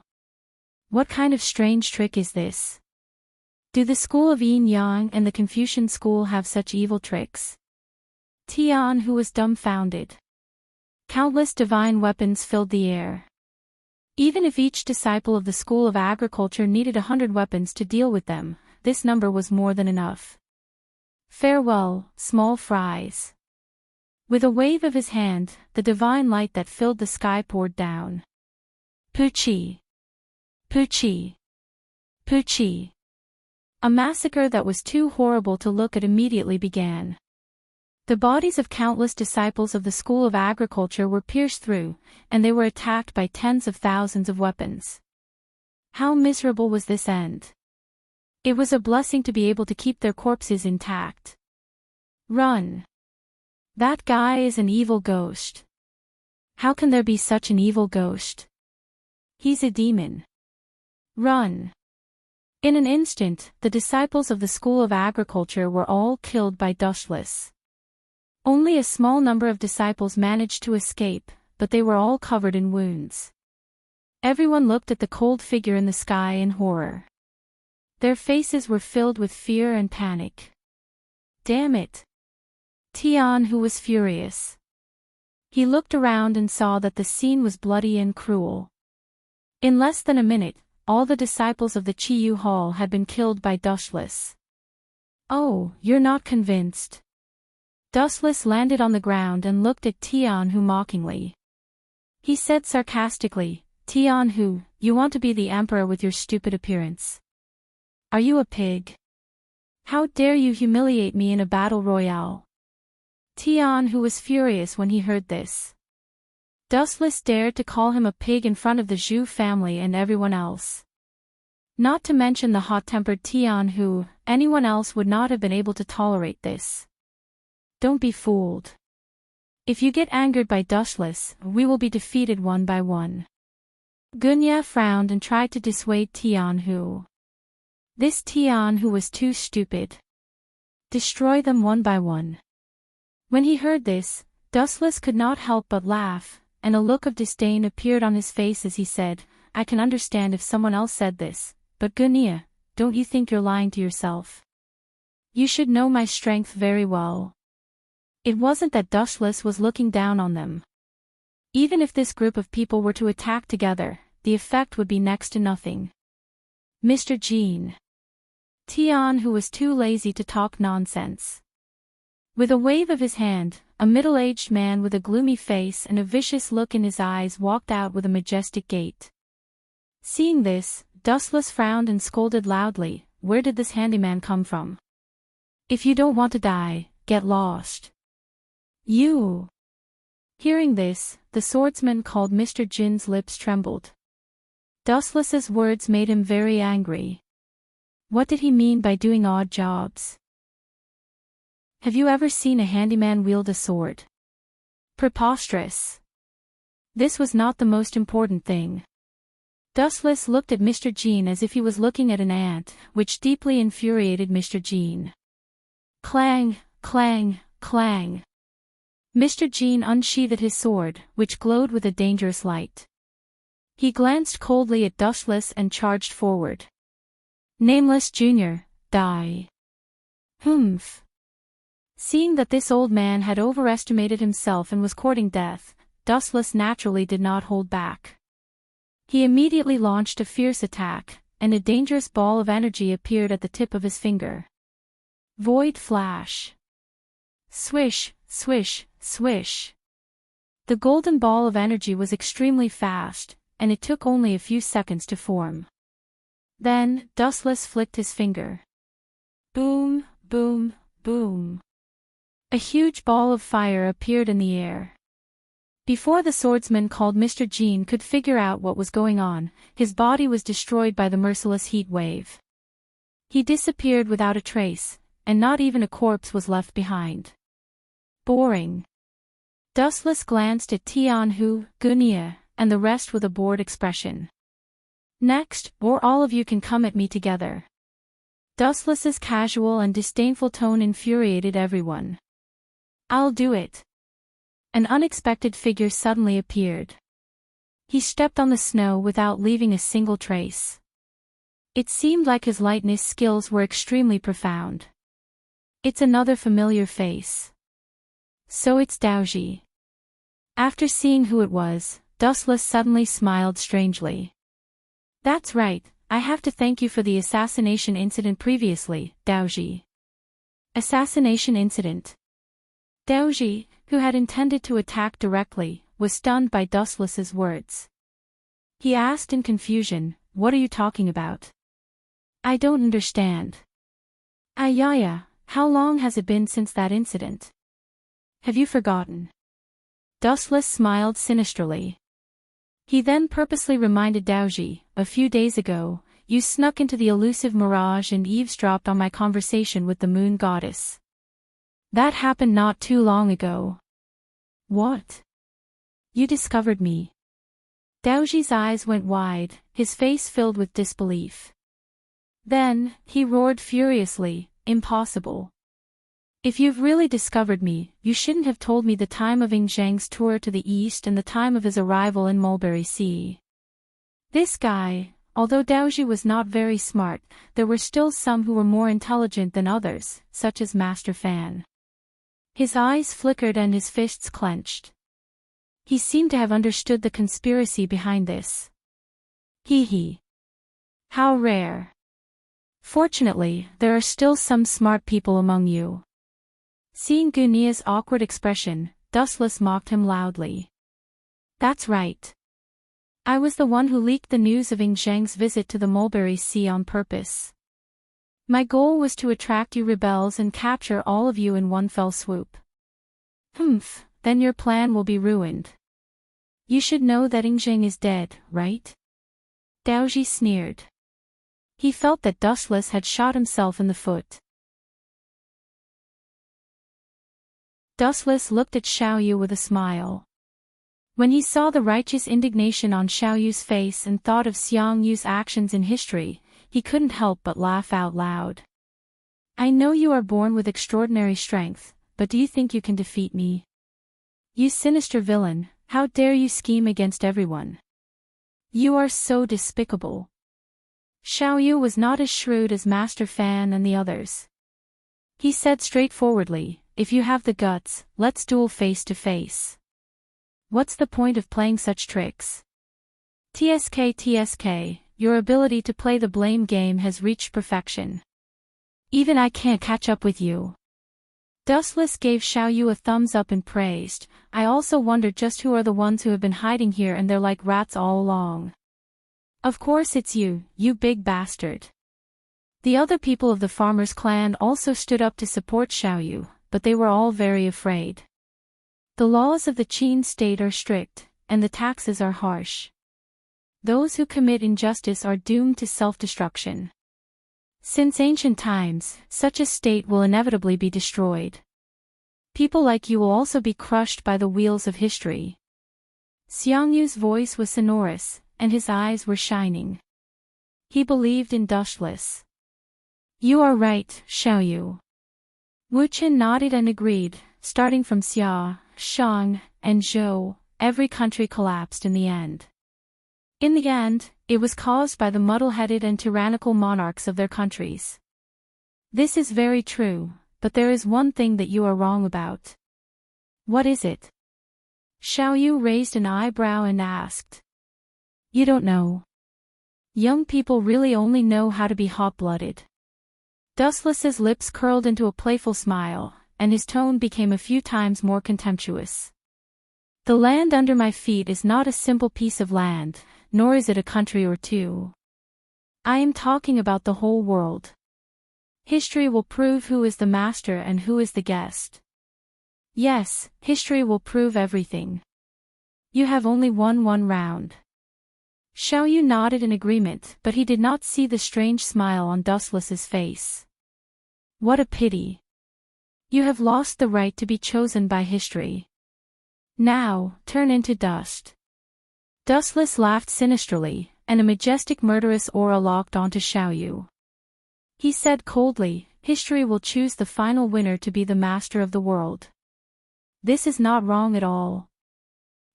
What kind of strange trick is this? Do the school of Yin-Yang and the Confucian school have such evil tricks? Tian-Hu was dumbfounded. Countless divine weapons filled the air. Even if each disciple of the School of Agriculture needed 100 weapons to deal with them, this number was more than enough. Farewell, small fries. With a wave of his hand, the divine light that filled the sky poured down. Poochie! Poochie! Poochie! A massacre that was too horrible to look at immediately began. The bodies of countless disciples of the School of Agriculture were pierced through, and they were attacked by tens of thousands of weapons. How miserable was this end? It was a blessing to be able to keep their corpses intact. Run! That guy is an evil ghost. How can there be such an evil ghost? He's a demon. Run! In an instant, the disciples of the School of Agriculture were all killed by Dustless. Only a small number of disciples managed to escape, but they were all covered in wounds. Everyone looked at the cold figure in the sky in horror. Their faces were filled with fear and panic. Damn it! Tian-Hu was furious. He looked around and saw that the scene was bloody and cruel. In less than a minute, all the disciples of the Chiyu Hall had been killed by Dustless. Oh, you're not convinced? Dustless landed on the ground and looked at Tian-Hu mockingly. He said sarcastically, Tian-Hu, you want to be the emperor with your stupid appearance. Are you a pig? How dare you humiliate me in a battle royale? Tian-Hu was furious when he heard this. Dustless dared to call him a pig in front of the Zhu family and everyone else. Not to mention the hot-tempered Tian-Hu, anyone else would not have been able to tolerate this. Don't be fooled. If you get angered by Dustless, we will be defeated one by one. Gunya frowned and tried to dissuade Tian-Hu. This Tian-Hu was too stupid. Destroy them one by one. When he heard this, Dustless could not help but laugh, and a look of disdain appeared on his face as he said, I can understand if someone else said this, but Gunya, don't you think you're lying to yourself? You should know my strength very well. It wasn't that Dustless was looking down on them. Even if this group of people were to attack together, the effect would be next to nothing. Mr. Jean. Tian-Hu was too lazy to talk nonsense. With a wave of his hand, a middle-aged man with a gloomy face and a vicious look in his eyes walked out with a majestic gait. Seeing this, Dustless frowned and scolded loudly, where did this handyman come from? If you don't want to die, get lost. You! Hearing this, the swordsman called Mr. Jin's lips trembled. Dustless's words made him very angry. What did he mean by doing odd jobs? Have you ever seen a handyman wield a sword? Preposterous. This was not the most important thing. Dustless looked at Mr. Jin as if he was looking at an ant, which deeply infuriated Mr. Jin. Clang, clang, Clang. Mr. Jean unsheathed his sword, which glowed with a dangerous light. He glanced coldly at Dustless and charged forward. Nameless Jr., die. Humph. Seeing that this old man had overestimated himself and was courting death, Dustless naturally did not hold back. He immediately launched a fierce attack, and a dangerous ball of energy appeared at the tip of his finger. Void Flash. Swish, swish, swish. The golden ball of energy was extremely fast, and it took only a few seconds to form. Then, Dustless flicked his finger. Boom, boom, boom. A huge ball of fire appeared in the air. Before the swordsman called Mr. Jean could figure out what was going on, his body was destroyed by the merciless heat wave. He disappeared without a trace, and not even a corpse was left behind. Boring. Dustless glanced at Tianhu, Gunia, and the rest with a bored expression. Next, or all of you can come at me together. Dustless's casual and disdainful tone infuriated everyone. I'll do it. An unexpected figure suddenly appeared. He stepped on the snow without leaving a single trace. It seemed like his lightness skills were extremely profound. It's another familiar face. So it's Daoji. After seeing who it was, Dustless suddenly smiled strangely. That's right, I have to thank you for the assassination incident previously, Daoji. Assassination incident. Daoji, who had intended to attack directly, was stunned by Dustless's words. He asked in confusion, what are you talking about? I don't understand. Ayaya, how long has it been since that incident? Have you forgotten? Dustless smiled sinisterly. He then purposely reminded Daoji, a few days ago, you snuck into the elusive mirage and eavesdropped on my conversation with the moon goddess. That happened not too long ago. What? You discovered me. Daoji's eyes went wide, his face filled with disbelief. Then, he roared furiously, impossible. If you've really discovered me, you shouldn't have told me the time of Ing Zhang's tour to the east and the time of his arrival in Mulberry Sea. This guy, although Daoji was not very smart, there were still some who were more intelligent than others, such as Master Fan. His eyes flickered and his fists clenched. He seemed to have understood the conspiracy behind this. Hee hee. How rare. Fortunately, there are still some smart people among you. Seeing Gunia's awkward expression, Dustless mocked him loudly. That's right. I was the one who leaked the news of Ing Zhang's visit to the Mulberry Sea on purpose. My goal was to attract you rebels and capture all of you in one fell swoop. Humph, then your plan will be ruined. You should know that Ing Zhang is dead, right? Daoji sneered. He felt that Dustless had shot himself in the foot. Dustless looked at Xiaoyu with a smile. When he saw the righteous indignation on Xiaoyu's face and thought of Xiangyu's actions in history, he couldn't help but laugh out loud. I know you are born with extraordinary strength, but do you think you can defeat me? You sinister villain, how dare you scheme against everyone? You are so despicable. Xiaoyu was not as shrewd as Master Fan and the others. He said straightforwardly, if you have the guts, let's duel face to face. What's the point of playing such tricks? TSK, your ability to play the blame game has reached perfection. Even I can't catch up with you. Dustless gave Xiaoyu a thumbs up and praised, I also wondered just who are the ones who have been hiding here and they're like rats all along. Of course it's you, you big bastard. The other people of the farmer's clan also stood up to support Xiaoyu, but they were all very afraid. The laws of the Qin state are strict, and the taxes are harsh. Those who commit injustice are doomed to self-destruction. Since ancient times, such a state will inevitably be destroyed. People like you will also be crushed by the wheels of history. Xiangyu's voice was sonorous, and his eyes were shining. He believed in Dustless. You are right, Xiaoyu. Wu Qin nodded and agreed, starting from Xia, Shang, and Zhou, every country collapsed in the end. In the end, it was caused by the muddle-headed and tyrannical monarchs of their countries. This is very true, but there is one thing that you are wrong about. What is it? Xiaoyu raised an eyebrow and asked. You don't know. Young people really only know how to be hot-blooded. Dustless's lips curled into a playful smile, and his tone became a few times more contemptuous. The land under my feet is not a simple piece of land, nor is it a country or two. I am talking about the whole world. History will prove who is the master and who is the guest. Yes, history will prove everything. You have only won one round. Xiaoyu nodded in agreement, but he did not see the strange smile on Dustless's face. What a pity. You have lost the right to be chosen by history. Now, turn into dust. Dustless laughed sinisterly, and a majestic murderous aura locked onto Xiaoyu. He said coldly, history will choose the final winner to be the master of the world. This is not wrong at all.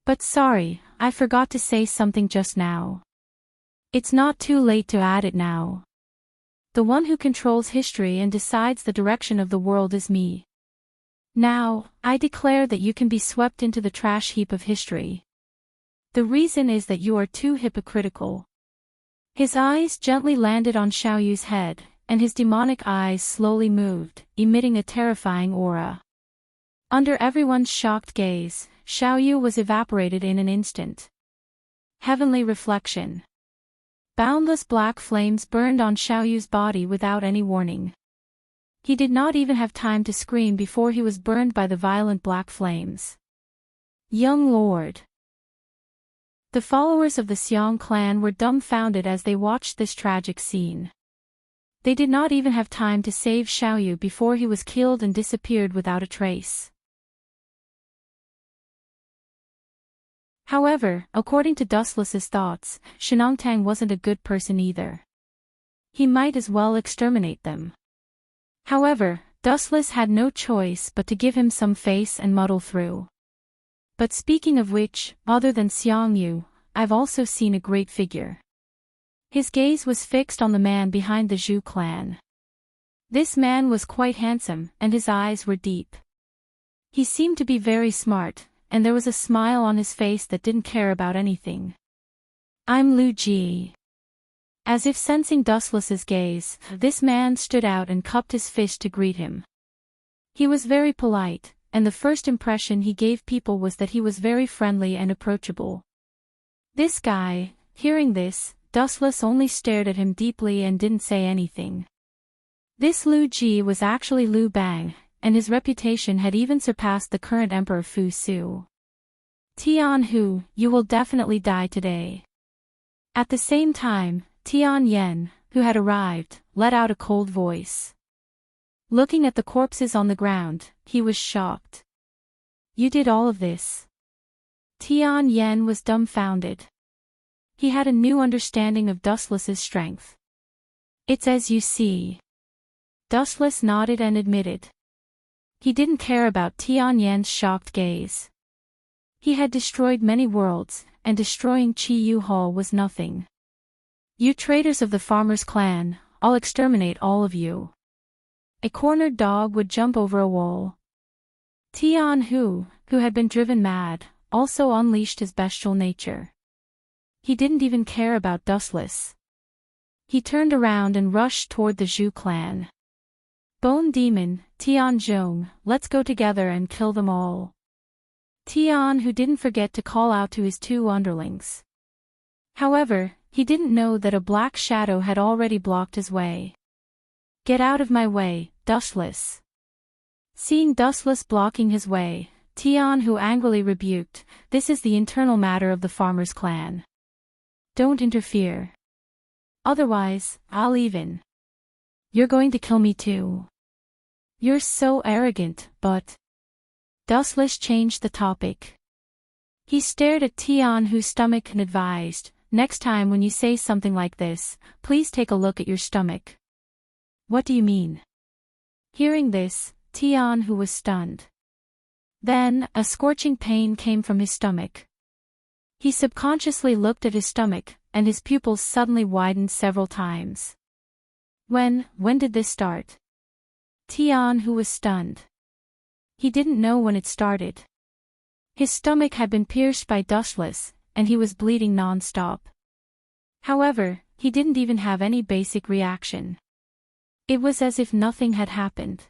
But sorry, I forgot to say something just now. It's not too late to add it now. The one who controls history and decides the direction of the world is me. Now, I declare that you can be swept into the trash heap of history. The reason is that you are too hypocritical. His eyes gently landed on Xiaoyu's head, and his demonic eyes slowly moved, emitting a terrifying aura. Under everyone's shocked gaze, Xiaoyu was evaporated in an instant. Heavenly reflection. Boundless black flames burned on Xiaoyu's body without any warning. He did not even have time to scream before he was burned by the violent black flames. Young Lord. The followers of the Xiong clan were dumbfounded as they watched this tragic scene. They did not even have time to save Xiaoyu before he was killed and disappeared without a trace. However, according to Dustless's thoughts, Shenongtang wasn't a good person either. He might as well exterminate them. However, Dustless had no choice but to give him some face and muddle through. But speaking of which, other than Xiongyu, I've also seen a great figure. His gaze was fixed on the man behind the Zhu clan. This man was quite handsome, and his eyes were deep. He seemed to be very smart, and there was a smile on his face that didn't care about anything. I'm Lu Ji. As if sensing Dustless's gaze, this man stood out and cupped his fist to greet him. He was very polite, and the first impression he gave people was that he was very friendly and approachable. This guy, hearing this, Dustless only stared at him deeply and didn't say anything. This Lu Ji was actually Lu Bang, and his reputation had even surpassed the current Emperor Fu Su. Tian Hu, you will definitely die today. At the same time, Tian Yen, who had arrived, let out a cold voice. Looking at the corpses on the ground, he was shocked. You did all of this? Tian Yen was dumbfounded. He had a new understanding of Dustless's strength. It's as you see. Dustless nodded and admitted. He didn't care about Tian Yen's shocked gaze. He had destroyed many worlds, and destroying Qi Yu Hall was nothing. You traitors of the farmer's clan, I'll exterminate all of you. A cornered dog would jump over a wall. Tian Hu, who had been driven mad, also unleashed his bestial nature. He didn't even care about Dustless. He turned around and rushed toward the Zhu clan. Bone Demon, Tian Zhong, let's go together and kill them all. Tian Hu didn't forget to call out to his two underlings. However, he didn't know that a black shadow had already blocked his way. Get out of my way, Dustless. Seeing Dustless blocking his way, Tian Hu angrily rebuked, this is the internal matter of the farmer's clan. Don't interfere. Otherwise, I'll even. You're going to kill me too. You're so arrogant, but. Dustless changed the topic. He stared at Tian Hu's stomach and advised, next time when you say something like this, please take a look at your stomach. What do you mean? Hearing this, Tian Hu was stunned. Then, a scorching pain came from his stomach. He subconsciously looked at his stomach, and his pupils suddenly widened several times. When did this start? Tian Hu was stunned. He didn't know when it started. His stomach had been pierced by dustless, and he was bleeding non-stop. However, he didn't even have any basic reaction. It was as if nothing had happened.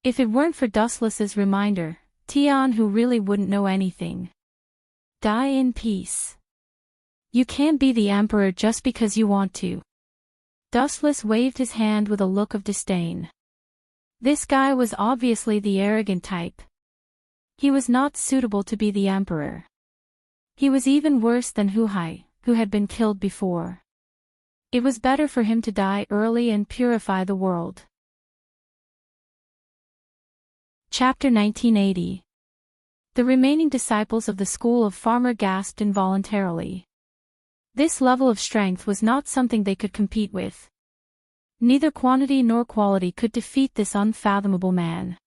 If it weren't for Dustless's reminder, Tian Hu really wouldn't know anything. Die in peace. You can't be the emperor just because you want to. Dustless waved his hand with a look of disdain. This guy was obviously the arrogant type. He was not suitable to be the emperor. He was even worse than Hu Hai, who had been killed before. It was better for him to die early and purify the world. Chapter 1980. The remaining disciples of the school of Farmer gasped involuntarily. This level of strength was not something they could compete with. Neither quantity nor quality could defeat this unfathomable man.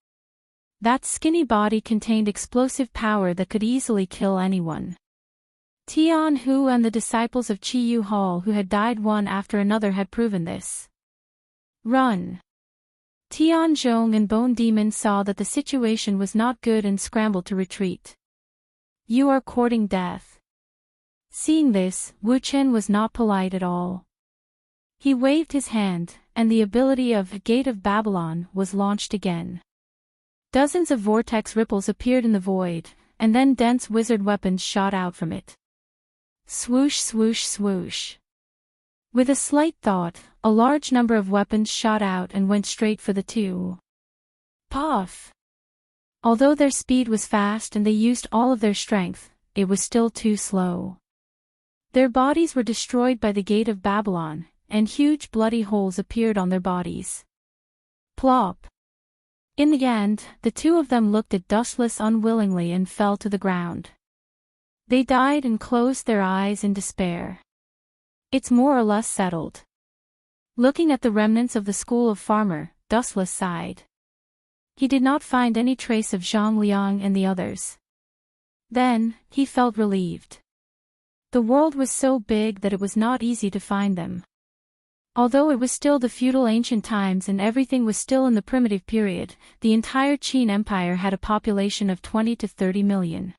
That skinny body contained explosive power that could easily kill anyone. Tian Hu and the disciples of Chi Yu Hall who had died one after another had proven this. Run! Tian Zhong and Bone Demon saw that the situation was not good and scrambled to retreat. You are courting death. Seeing this, Wu Chen was not polite at all. He waved his hand, and the ability of Gate of Babylon was launched again. Dozens of vortex ripples appeared in the void, and then dense wizard weapons shot out from it. Swoosh swoosh swoosh. With a slight thought, a large number of weapons shot out and went straight for the two. Puff! Although their speed was fast and they used all of their strength, it was still too slow. Their bodies were destroyed by the Gate of Babylon, and huge bloody holes appeared on their bodies. Plop! In the end, the two of them looked at Dustless unwillingly and fell to the ground. They died and closed their eyes in despair. It's more or less settled. Looking at the remnants of the school of Farmer, Dustless sighed. He did not find any trace of Zhang Liang and the others. Then, he felt relieved. The world was so big that it was not easy to find them. Although it was still the feudal ancient times and everything was still in the primitive period, the entire Qin Empire had a population of 20 to 30 million.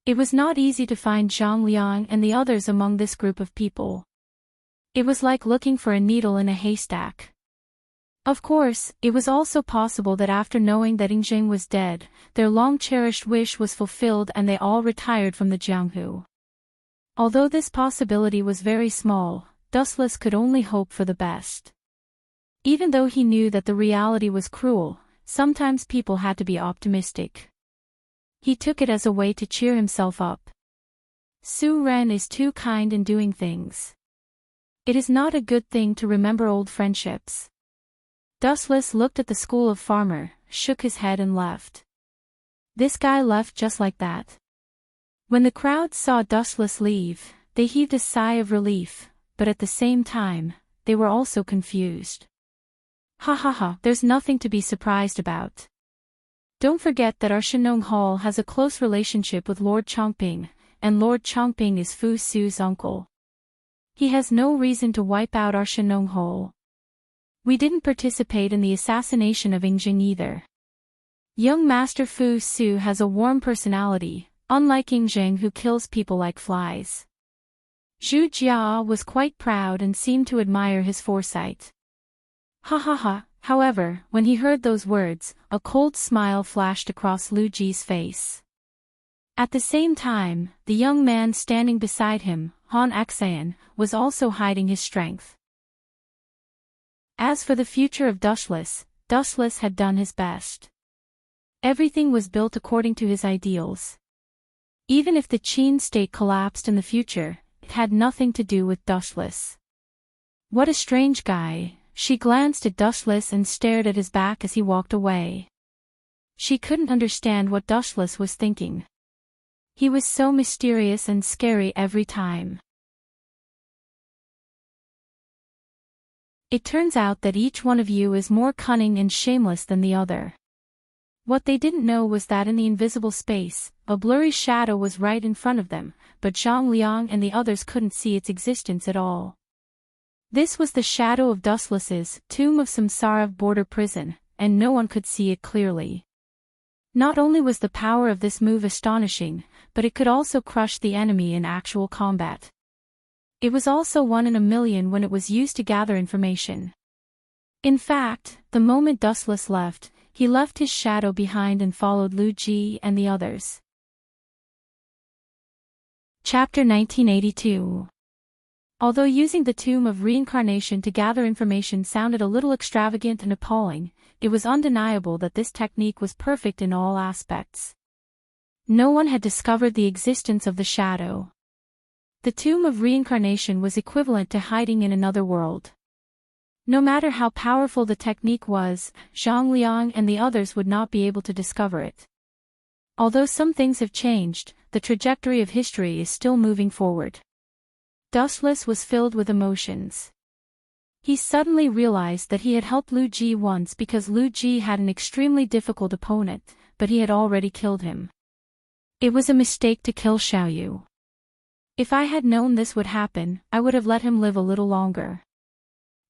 It was not easy to find Zhang Liang and the others among this group of people. It was like looking for a needle in a haystack. Of course, it was also possible that after knowing that Yingjing was dead, their long-cherished wish was fulfilled and they all retired from the Jianghu. Although this possibility was very small, Dustless could only hope for the best. Even though he knew that the reality was cruel, sometimes people had to be optimistic. He took it as a way to cheer himself up. Su Ren is too kind in doing things. It is not a good thing to remember old friendships. Dustless looked at the school of Farmer, shook his head and left. This guy left just like that. When the crowd saw Dustless leave, they heaved a sigh of relief, but at the same time, they were also confused. Ha ha ha, there's nothing to be surprised about. Don't forget that our Shenong Hall has a close relationship with Lord Chongping, and Lord Chongping is Fu Su's uncle. He has no reason to wipe out our Shenong Hall. We didn't participate in the assassination of Yingjing either. Young Master Fu Su has a warm personality, unlike Yingjing who kills people like flies. Zhu Jia was quite proud and seemed to admire his foresight. Ha ha ha, however, when he heard those words, a cold smile flashed across Lu Ji's face. At the same time, the young man standing beside him, Han Xan, was also hiding his strength. As for the future of Dustless, Dustless had done his best. Everything was built according to his ideals. Even if the Qin state collapsed in the future, it had nothing to do with Dustless. What a strange guy. She glanced at Dustless and stared at his back as he walked away. She couldn't understand what Dustless was thinking. He was so mysterious and scary every time. It turns out that each one of you is more cunning and shameless than the other. What they didn't know was that in the invisible space, a blurry shadow was right in front of them, but Zhang Liang and the others couldn't see its existence at all. This was the shadow of Dustless's tomb of Samsara border prison, and no one could see it clearly. Not only was the power of this move astonishing, but it could also crush the enemy in actual combat. It was also 1 in a million when it was used to gather information. In fact, the moment Dustless left, he left his shadow behind and followed Lu Ji and the others. Chapter 1982. Although using the Tomb of Reincarnation to gather information sounded a little extravagant and appalling, it was undeniable that this technique was perfect in all aspects. No one had discovered the existence of the shadow. The Tomb of Reincarnation was equivalent to hiding in another world. No matter how powerful the technique was, Zhang Liang and the others would not be able to discover it. Although some things have changed, the trajectory of history is still moving forward. Dustless was filled with emotions. He suddenly realized that he had helped Lu Ji once because Lu Ji had an extremely difficult opponent, but he had already killed him. It was a mistake to kill Xiaoyu. If I had known this would happen, I would have let him live a little longer.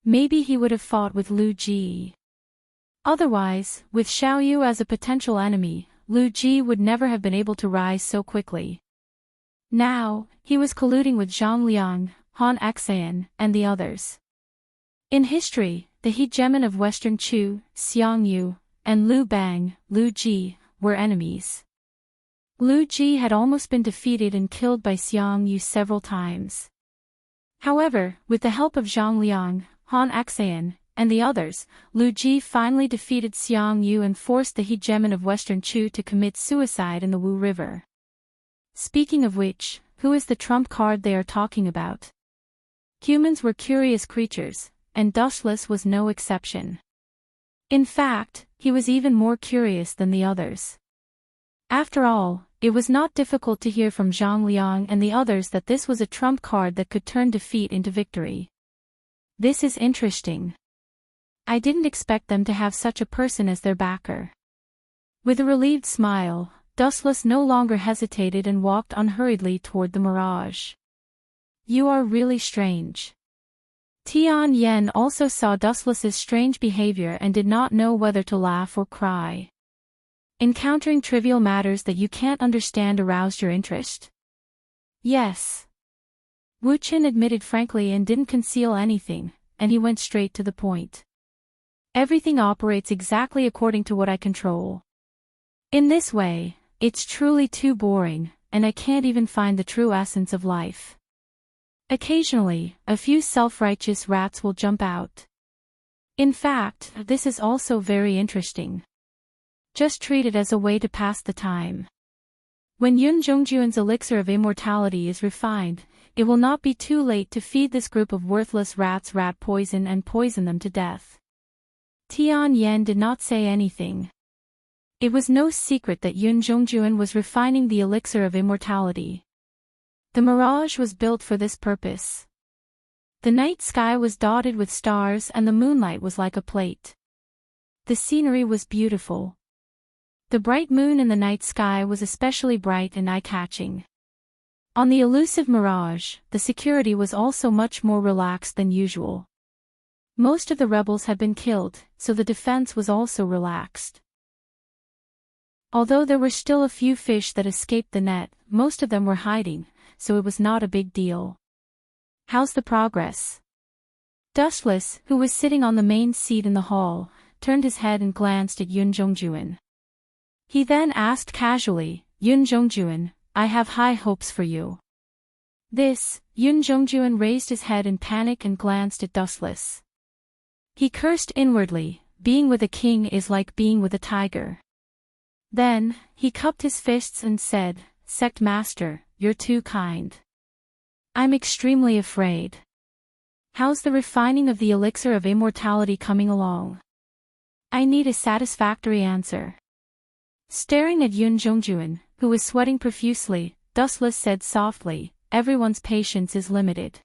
Maybe he would have fought with Lu Ji. Otherwise, with Xiaoyu as a potential enemy, Lu Ji would never have been able to rise so quickly. Now, he was colluding with Zhang Liang, Han Xan, and the others. In history, the hegemon of Western Chu, Xiang Yu, and Liu Bang, Lu Ji, were enemies. Lu Ji had almost been defeated and killed by Xiang Yu several times. However, with the help of Zhang Liang, Han Xan, and the others, Lu Ji finally defeated Xiang Yu and forced the hegemon of Western Chu to commit suicide in the Wu River. Speaking of which, who is the trump card they are talking about? Humans were curious creatures, and Dustless was no exception. In fact, he was even more curious than the others. After all, it was not difficult to hear from Zhang Liang and the others that this was a trump card that could turn defeat into victory. This is interesting. I didn't expect them to have such a person as their backer. With a relieved smile, Dustless no longer hesitated and walked unhurriedly toward the mirage. You are really strange. Tian Yen also saw Dustless's strange behavior and did not know whether to laugh or cry. Encountering trivial matters that you can't understand aroused your interest? Yes. Wu Qin admitted frankly and didn't conceal anything, and he went straight to the point. Everything operates exactly according to what I control. In this way, it's truly too boring, and I can't even find the true essence of life. Occasionally, a few self-righteous rats will jump out. In fact, this is also very interesting. Just treat it as a way to pass the time. When Yun Zhongjuan's elixir of immortality is refined, it will not be too late to feed this group of worthless rats rat poison and poison them to death. Tian Yen did not say anything. It was no secret that Yun Zhongjuan was refining the elixir of immortality. The mirage was built for this purpose. The night sky was dotted with stars and the moonlight was like a plate. The scenery was beautiful. The bright moon in the night sky was especially bright and eye-catching. On the elusive mirage, the security was also much more relaxed than usual. Most of the rebels had been killed, so the defense was also relaxed. Although there were still a few fish that escaped the net, most of them were hiding, so it was not a big deal. How's the progress? Dustless, who was sitting on the main seat in the hall, turned his head and glanced at Yun Zhongjuan. He then asked casually, Yun Zhongjuan, I have high hopes for you. Yun Zhongjuan raised his head in panic and glanced at Dustless. He cursed inwardly, being with a king is like being with a tiger. Then, he cupped his fists and said, Sect Master, you're too kind. I'm extremely afraid. How's the refining of the elixir of immortality coming along? I need a satisfactory answer. Staring at Yun Zhongjuan, who was sweating profusely, Dustless said softly, everyone's patience is limited.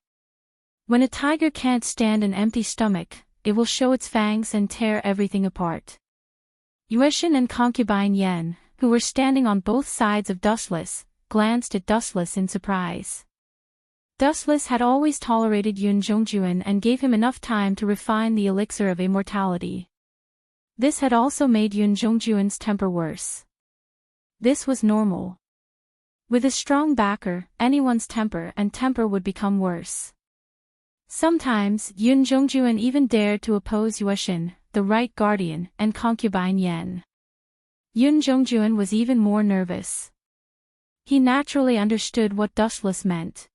When a tiger can't stand an empty stomach, it will show its fangs and tear everything apart. Yueshin and concubine Yen, who were standing on both sides of Dustless, glanced at Dustless in surprise. Dustless had always tolerated Yun Zhongjuan and gave him enough time to refine the elixir of immortality. This had also made Yun Zhongjuan's temper worse. This was normal. With a strong backer, anyone's temper would become worse. Sometimes, Yun Zhongjuan even dared to oppose Yueshin, the right guardian, and concubine Yen. Yun Zhongjuan was even more nervous. He naturally understood what Dustless meant.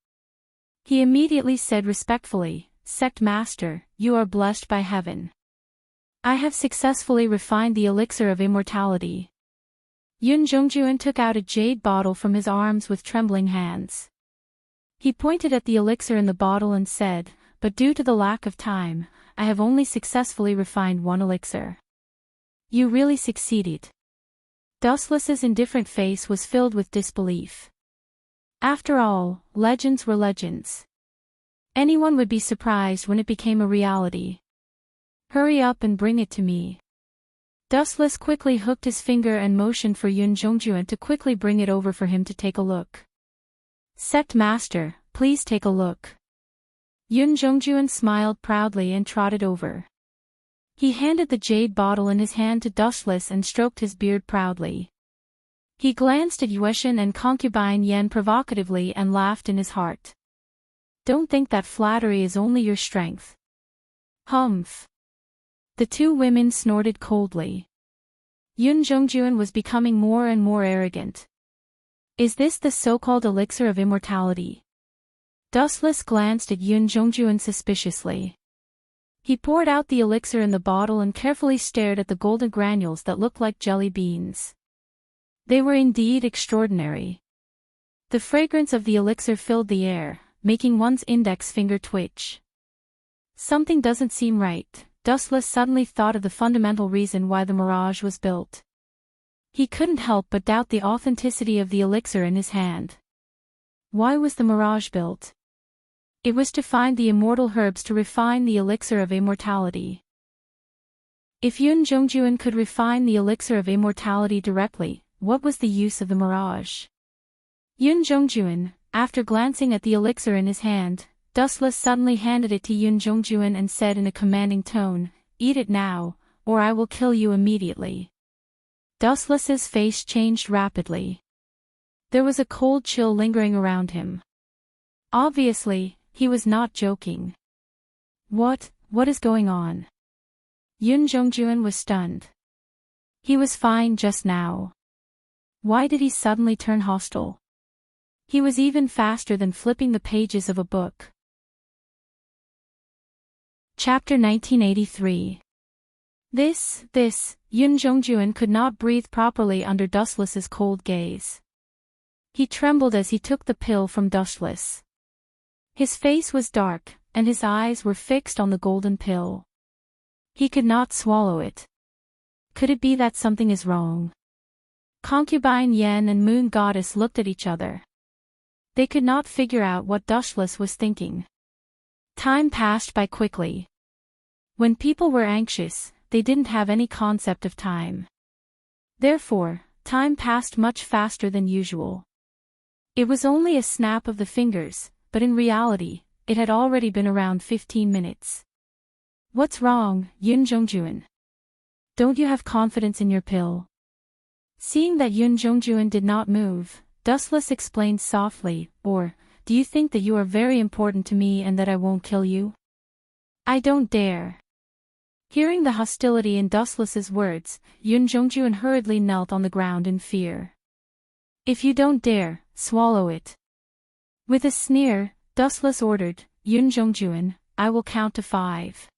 He immediately said respectfully, "Sect Master, you are blessed by heaven. I have successfully refined the elixir of immortality." Yun Zhongjuan took out a jade bottle from his arms with trembling hands. He pointed at the elixir in the bottle and said, "But due to the lack of time, I have only successfully refined one elixir." "You really succeeded." Dustless's indifferent face was filled with disbelief. After all, legends were legends. Anyone would be surprised when it became a reality. "Hurry up and bring it to me." Dustless quickly hooked his finger and motioned for Yun Zhongjuan to quickly bring it over for him to take a look. "Sect Master, please take a look." Yun Zhongjuan smiled proudly and trotted over. He handed the jade bottle in his hand to Dustless and stroked his beard proudly. He glanced at Yueshin and concubine Yen provocatively and laughed in his heart. "Don't think that flattery is only your strength." "Humph." The two women snorted coldly. Yun Zhongjuan was becoming more and more arrogant. "Is this the so-called elixir of immortality?" Dustless glanced at Yun Zhongjuan suspiciously. He poured out the elixir in the bottle and carefully stared at the golden granules that looked like jelly beans. They were indeed extraordinary. The fragrance of the elixir filled the air, making one's index finger twitch. Something doesn't seem right. Dustless suddenly thought of the fundamental reason why the mirage was built. He couldn't help but doubt the authenticity of the elixir in his hand. Why was the mirage built? It was to find the immortal herbs to refine the elixir of immortality. If Yun Zhongjuan could refine the elixir of immortality directly, what was the use of the mirage? Yun Zhongjuan, after glancing at the elixir in his hand, Dustless suddenly handed it to Yun Zhongjuan and said in a commanding tone, "Eat it now, or I will kill you immediately." Dustless's face changed rapidly. There was a cold chill lingering around him. Obviously, he was not joking. What is going on?" Yun Zhongjuan was stunned. He was fine just now. Why did he suddenly turn hostile? He was even faster than flipping the pages of a book. Chapter 1983. This, Yun Zhongjuan could not breathe properly under Dustless's cold gaze. He trembled as he took the pill from Dustless. His face was dark, and his eyes were fixed on the golden pill. He could not swallow it. Could it be that something is wrong? Concubine Yen and Moon Goddess looked at each other. They could not figure out what Dustless was thinking. Time passed by quickly. When people were anxious, they didn't have any concept of time. Therefore, time passed much faster than usual. It was only a snap of the fingers, but in reality, it had already been around 15 minutes. "What's wrong, Yun Zhongjuan? Don't you have confidence in your pill?" Seeing that Yun Zhongjuan did not move, Dustless explained softly, "Or, do you think that you are very important to me and that I won't kill you?" "I don't dare." Hearing the hostility in Dustless's words, Yun Zhongjuan hurriedly knelt on the ground in fear. "If you don't dare, swallow it." With a sneer, Dustless ordered, "Yun Zhongjuan, I will count to 5.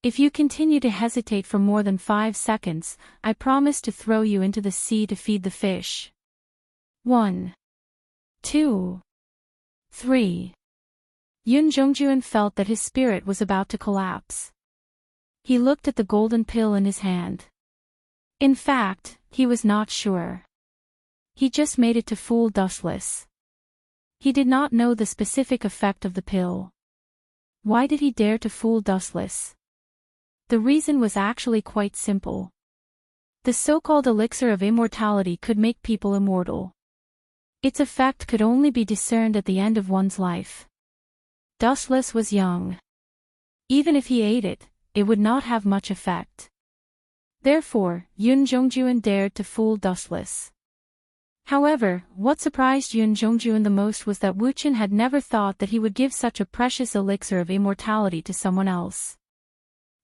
If you continue to hesitate for more than 5 seconds, I promise to throw you into the sea to feed the fish. 1, 2, 3. Yun Zhongjuan felt that his spirit was about to collapse. He looked at the golden pill in his hand. In fact, he was not sure. He just made it to fool Dustless. He did not know the specific effect of the pill. Why did he dare to fool Dustless? The reason was actually quite simple. The so-called elixir of immortality could make people immortal. Its effect could only be discerned at the end of one's life. Dustless was young. Even if he ate it, it would not have much effect. Therefore, Yun Zhongjuan dared to fool Dustless. However, what surprised Yun Zhongjuan the most was that Wuchen had never thought that he would give such a precious elixir of immortality to someone else.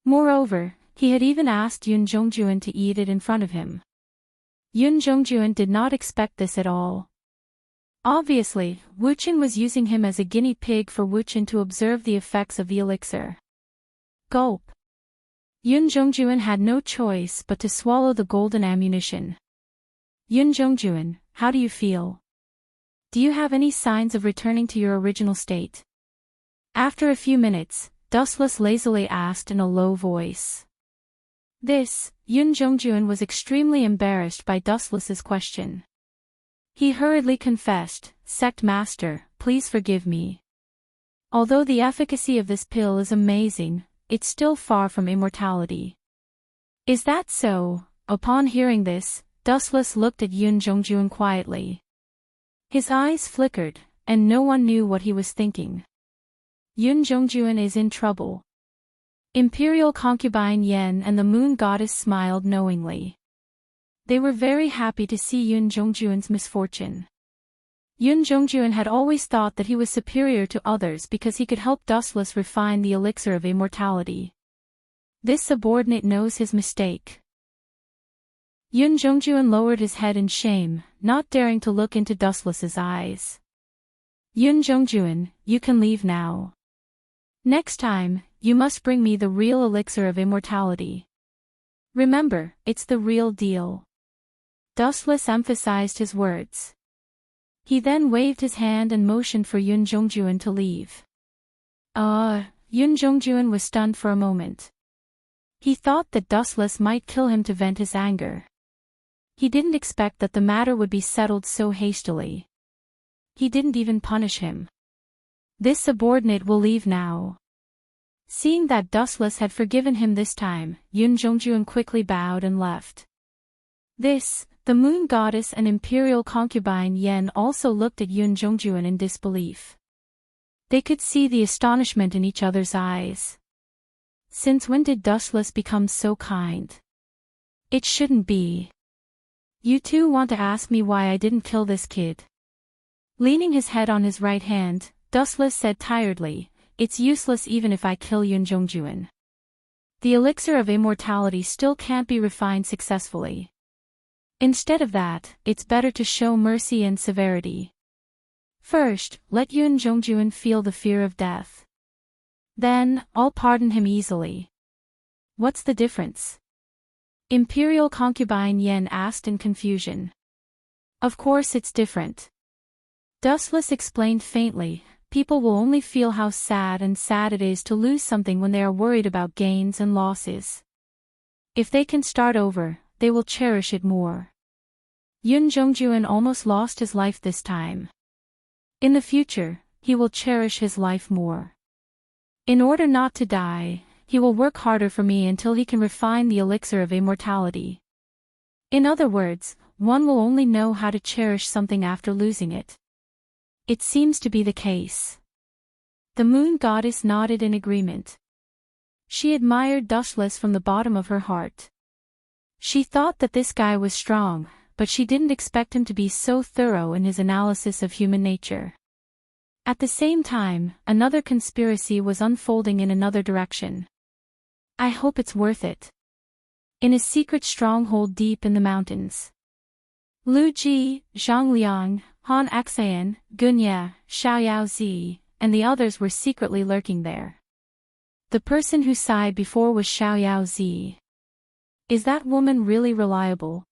Moreover, he had even asked Yun Zhongjuan to eat it in front of him. Yun Zhongjuan did not expect this at all. Obviously, Wuchen was using him as a guinea pig for Wuchen to observe the effects of the elixir. Gulp. Yun Zhongjuan had no choice but to swallow the golden ammunition. Yun Zhongjuan, how do you feel? Do you have any signs of returning to your original state? After a few minutes, Dustless lazily asked in a low voice. Yun Zhongjuan was extremely embarrassed by Dustless's question. He hurriedly confessed, "Sect Master, please forgive me. Although the efficacy of this pill is amazing, it's still far from immortality." "Is that so?" Upon hearing this, Dustless looked at Yun Zhongjuan quietly. His eyes flickered, and no one knew what he was thinking. Yun Zhongjuan is in trouble. Imperial concubine Yen and the moon goddess smiled knowingly. They were very happy to see Yun Zhongjuan's misfortune. Yun Zhongjuan had always thought that he was superior to others because he could help Dustless refine the elixir of immortality. This subordinate knows his mistake. Yun Zhongjuan lowered his head in shame, not daring to look into Dustless's eyes. "Yun Zhongjuan, you can leave now. Next time, you must bring me the real elixir of immortality. Remember, it's the real deal." Dustless emphasized his words. He then waved his hand and motioned for Yun Zhongjuan to leave. Yun Zhongjuan was stunned for a moment. He thought that Dustless might kill him to vent his anger. He didn't expect that the matter would be settled so hastily. He didn't even punish him. "This subordinate will leave now." Seeing that Dustless had forgiven him this time, Yun Zhongjuan quickly bowed and left. The moon goddess and imperial concubine Yen also looked at Yun Zhongjuan in disbelief. They could see the astonishment in each other's eyes. Since when did Dustless become so kind? It shouldn't be. You two want to ask me why I didn't kill this kid? Leaning his head on his right hand, Dustless said tiredly, "It's useless even if I kill Yun Zhongjuan. The elixir of immortality still can't be refined successfully. Instead of that, it's better to show mercy and severity. First, let Yun Zhongjuan feel the fear of death. Then, I'll pardon him easily." "What's the difference?" Imperial concubine Yen asked in confusion. "Of course it's different." Dustless explained faintly, "People will only feel how sad it is to lose something when they are worried about gains and losses. If they can start over, they will cherish it more. Yun Zhongjuan almost lost his life this time. In the future, he will cherish his life more. In order not to die, he will work harder for me until he can refine the elixir of immortality. In other words, one will only know how to cherish something after losing it." It seems to be the case. The moon goddess nodded in agreement. She admired Dustless from the bottom of her heart. She thought that this guy was strong, but she didn't expect him to be so thorough in his analysis of human nature. At the same time, another conspiracy was unfolding in another direction. "I hope it's worth it." In a secret stronghold deep in the mountains, Lu Ji, Zhang Liang, Han Axayan, Gunya, Xiaoyao Zi, and the others were secretly lurking there. The person who sighed before was Xiaoyao Zi. "Is that woman really reliable?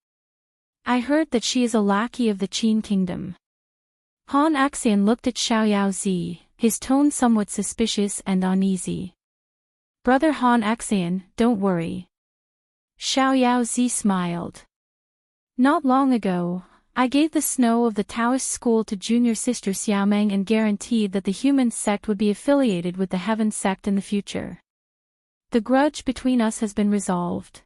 I heard that she is a lackey of the Qin kingdom." Han Axian looked at Xiaoyao Zi, his tone somewhat suspicious and uneasy. "Brother Han Axian, don't worry." Xiaoyao Zi smiled. "Not long ago, I gave the snow of the Taoist school to junior sister Xiaomeng and guaranteed that the human sect would be affiliated with the heaven sect in the future. The grudge between us has been resolved."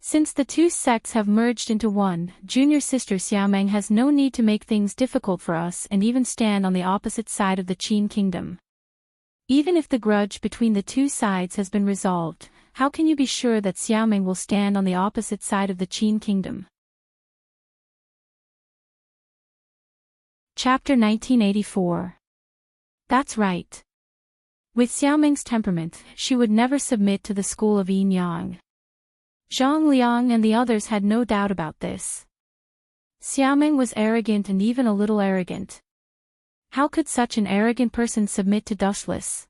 Since the two sects have merged into one, junior sister Xiaomeng has no need to make things difficult for us and even stand on the opposite side of the Qin kingdom. Even if the grudge between the two sides has been resolved, how can you be sure that Xiaomeng will stand on the opposite side of the Qin kingdom? Chapter 1984. That's right. With Xiaomeng's temperament, she would never submit to the school of Yin Yang. Zhang Liang and the others had no doubt about this. Xiaomeng was arrogant and even a little arrogant. How could such an arrogant person submit to dustless?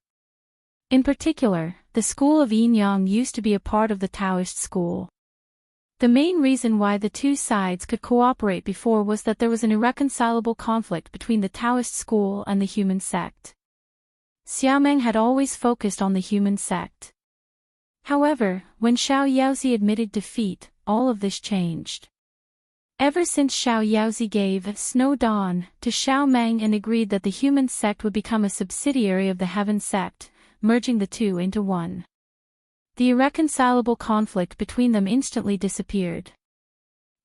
In particular, the school of Yin Yang used to be a part of the Taoist school. The main reason why the two sides could cooperate before was that there was an irreconcilable conflict between the Taoist school and the human sect. Xiaomeng had always focused on the human sect. However, when Xiao Yaozi admitted defeat, all of this changed. Ever since Xiao Yaozi gave Snow Dawn to Xiaomeng and agreed that the human sect would become a subsidiary of the heaven sect, merging the two into one, the irreconcilable conflict between them instantly disappeared.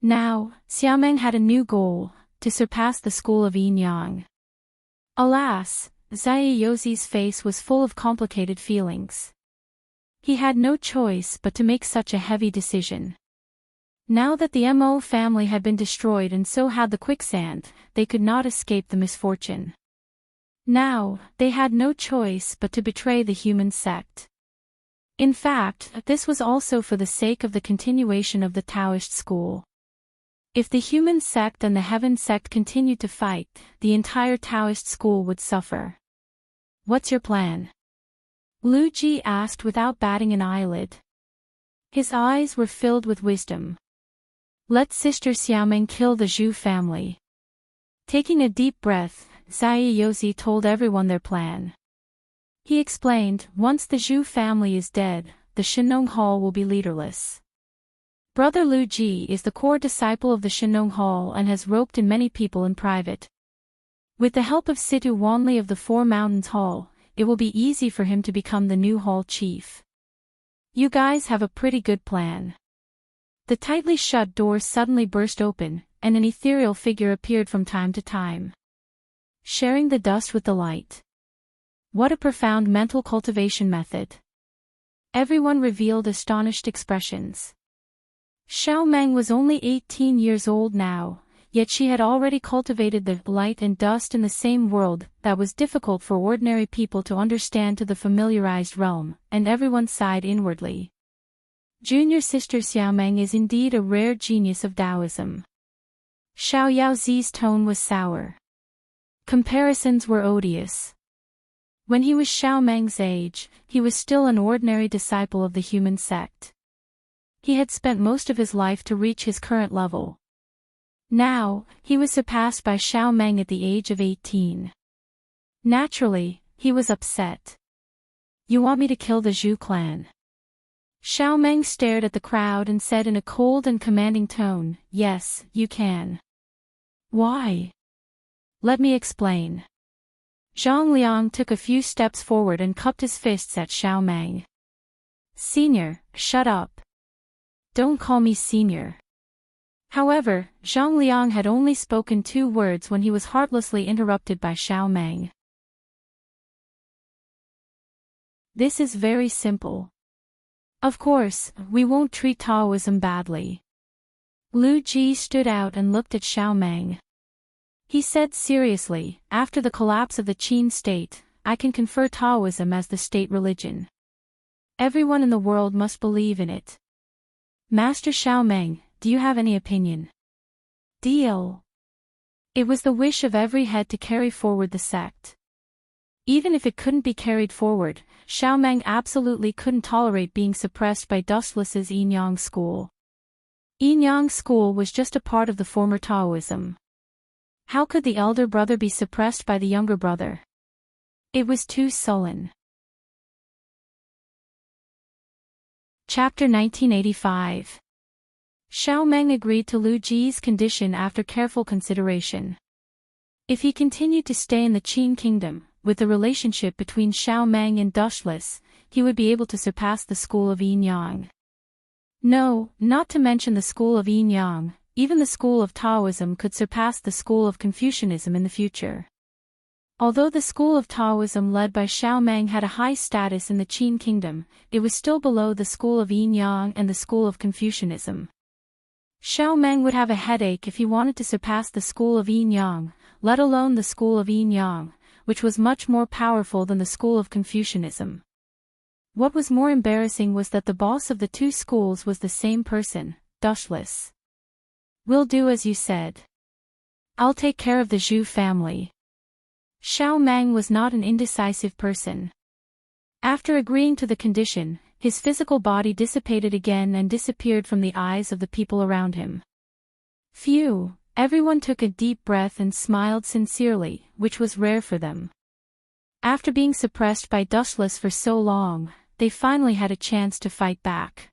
Now, Xiaomeng had a new goal, to surpass the school of Yin Yang. Alas, Xiao Yaozi's face was full of complicated feelings. He had no choice but to make such a heavy decision. Now that the Mo family had been destroyed and so had the quicksand, they could not escape the misfortune. Now, they had no choice but to betray the human sect. In fact, this was also for the sake of the continuation of the Taoist school. If the human sect and the heaven sect continued to fight, the entire Taoist school would suffer. What's your plan? Lu Ji asked without batting an eyelid. His eyes were filled with wisdom. Let Sister Xiaomeng kill the Zhu family. Taking a deep breath, Xiao Yaozi told everyone their plan. He explained, once the Zhu family is dead, the Shenong Hall will be leaderless. Brother Lu Ji is the core disciple of the Shenong Hall and has roped in many people in private. With the help of Situ Wanli of the Four Mountains Hall, it will be easy for him to become the new hall chief. You guys have a pretty good plan. The tightly shut doors suddenly burst open, and an ethereal figure appeared from time to time, sharing the dust with the light. What a profound mental cultivation method. Everyone revealed astonished expressions. Xiaomeng was only 18 years old now, yet she had already cultivated the light and dust in the same world that was difficult for ordinary people to understand to the familiarized realm, and everyone sighed inwardly. Junior sister Xiaomeng is indeed a rare genius of Taoism. Xiao Yaozi's tone was sour. Comparisons were odious. When he was Xiaomeng's age, he was still an ordinary disciple of the human sect. He had spent most of his life to reach his current level. Now, he was surpassed by Xiaomeng at the age of 18. Naturally, he was upset. You want me to kill the Zhu clan? Xiaomeng stared at the crowd and said in a cold and commanding tone, yes, you can. Why? Let me explain. Zhang Liang took a few steps forward and cupped his fists at Xiaomeng. Senior, shut up. Don't call me senior. However, Zhang Liang had only spoken 2 words when he was heartlessly interrupted by Xiaomeng. This is very simple. Of course, we won't treat Taoism badly. Lu Ji stood out and looked at Xiaomeng. He said seriously, after the collapse of the Qin state, I can confer Taoism as the state religion. Everyone in the world must believe in it. Master Xiaomeng, do you have any opinion? Deal. It was the wish of every head to carry forward the sect. Even if it couldn't be carried forward, Xiaomeng absolutely couldn't tolerate being suppressed by Dustless's Yin Yang school. Yin Yang school was just a part of the former Taoism. How could the elder brother be suppressed by the younger brother? It was too sullen. Chapter 1985. Xiaomeng agreed to Lu Ji's condition after careful consideration. If he continued to stay in the Qin kingdom, with the relationship between Xiaomeng and Dustless, he would be able to surpass the school of Yin Yang. No, not to mention the school of yin-yang, even the school of Taoism could surpass the school of Confucianism in the future. Although the school of Taoism led by Xiao Meng had a high status in the Qin kingdom, it was still below the school of yin-yang and the school of Confucianism. Xiao Meng would have a headache if he wanted to surpass the school of yin-yang, let alone the school of yin-yang, which was much more powerful than the school of Confucianism. What was more embarrassing was that the boss of the two schools was the same person, Dushless. "We'll do as you said. I'll take care of the Zhu family." Xiao Meng was not an indecisive person. After agreeing to the condition, his physical body dissipated again and disappeared from the eyes of the people around him. Phew, everyone took a deep breath and smiled sincerely, which was rare for them. After being suppressed by Dushless for so long, they finally had a chance to fight back.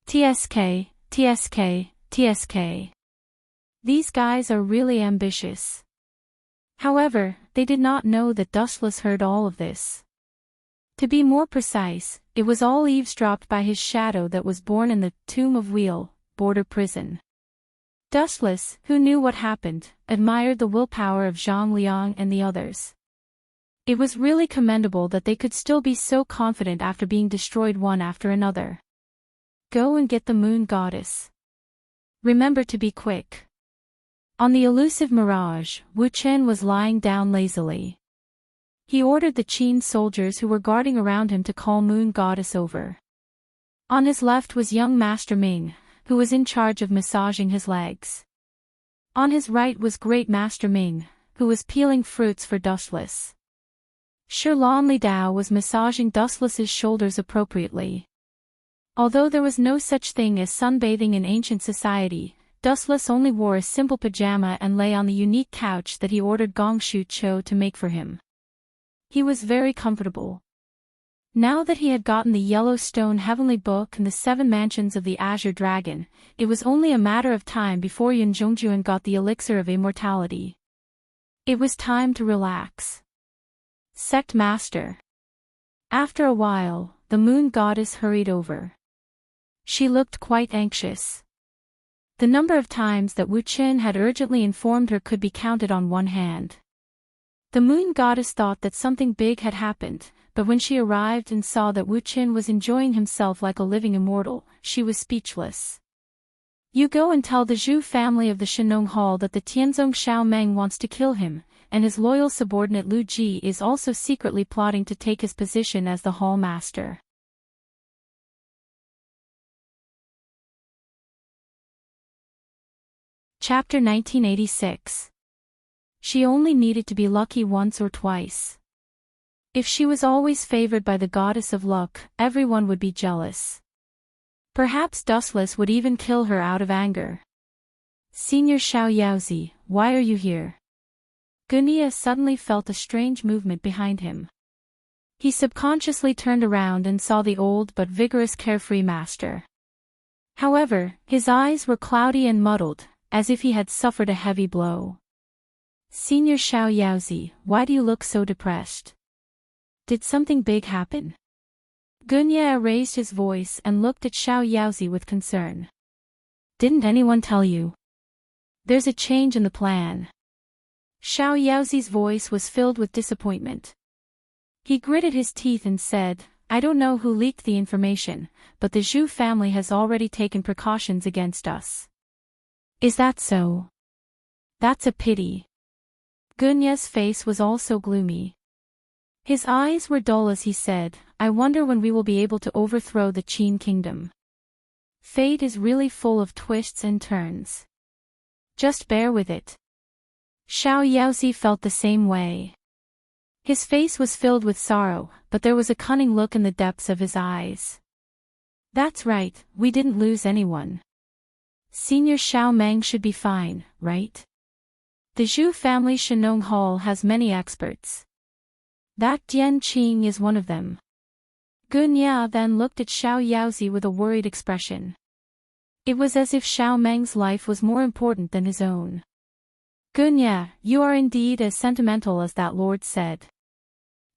TSK, TSK, TSK. These guys are really ambitious. However, they did not know that Dushless heard all of this. To be more precise, it was all eavesdropped by his shadow that was born in the Tomb of Wheel, border prison. Dushless, who knew what happened, admired the willpower of Zhang Liang and the others. It was really commendable that they could still be so confident after being destroyed one after another. Go and get the moon goddess. Remember to be quick. On the elusive mirage, Wu Chen was lying down lazily. He ordered the Qin soldiers who were guarding around him to call moon goddess over. On his left was young Master Ming, who was in charge of massaging his legs. On his right was Great Master Ming, who was peeling fruits for Dustless. Shirlan Li Dao was massaging Dustless's shoulders appropriately. Although there was no such thing as sunbathing in ancient society, Dustless only wore a simple pajama and lay on the unique couch that he ordered Gong Shu Cho to make for him. He was very comfortable. Now that he had gotten the Yellowstone Heavenly Book and the 7 mansions of the Azure Dragon, it was only a matter of time before Yun Zhongjuan got the elixir of immortality. It was time to relax. Sect Master. After a while, the moon goddess hurried over. She looked quite anxious. The number of times that Wu Chen had urgently informed her could be counted on one hand. The moon goddess thought that something big had happened, but when she arrived and saw that Wu Chen was enjoying himself like a living immortal, she was speechless. "You go and tell the Zhu family of the Shenong Hall that the Tianzong Xiao Meng wants to kill him, and his loyal subordinate Lu Ji is also secretly plotting to take his position as the hall master." Chapter 1986. She only needed to be lucky once or twice. If she was always favored by the goddess of luck, everyone would be jealous. Perhaps Dustless would even kill her out of anger. "Senior Xiao Yaozi, why are you here?" Gunia suddenly felt a strange movement behind him. He subconsciously turned around and saw the old but vigorous carefree master. However, his eyes were cloudy and muddled, as if he had suffered a heavy blow. "Senior Xiao Yaozi, why do you look so depressed? Did something big happen?" Gunya raised his voice and looked at Xiao Yaozi with concern. "Didn't anyone tell you? There's a change in the plan." Xiao Yaozi's voice was filled with disappointment. He gritted his teeth and said, "I don't know who leaked the information, but the Zhu family has already taken precautions against us." "Is that so? That's a pity." Gunya's face was also gloomy. His eyes were dull as he said, "I wonder when we will be able to overthrow the Qin kingdom. Fate is really full of twists and turns. Just bear with it." Xiao Yaozi felt the same way. His face was filled with sorrow, but there was a cunning look in the depths of his eyes. "That's right, we didn't lose anyone. Senior Xiao Meng should be fine, right? The Zhu family Shenong Hall has many experts. That Dian Qing is one of them." Gunya then looked at Xiao Yaozi with a worried expression. It was as if Xiao Meng's life was more important than his own. "Gunya, you are indeed as sentimental as that lord said."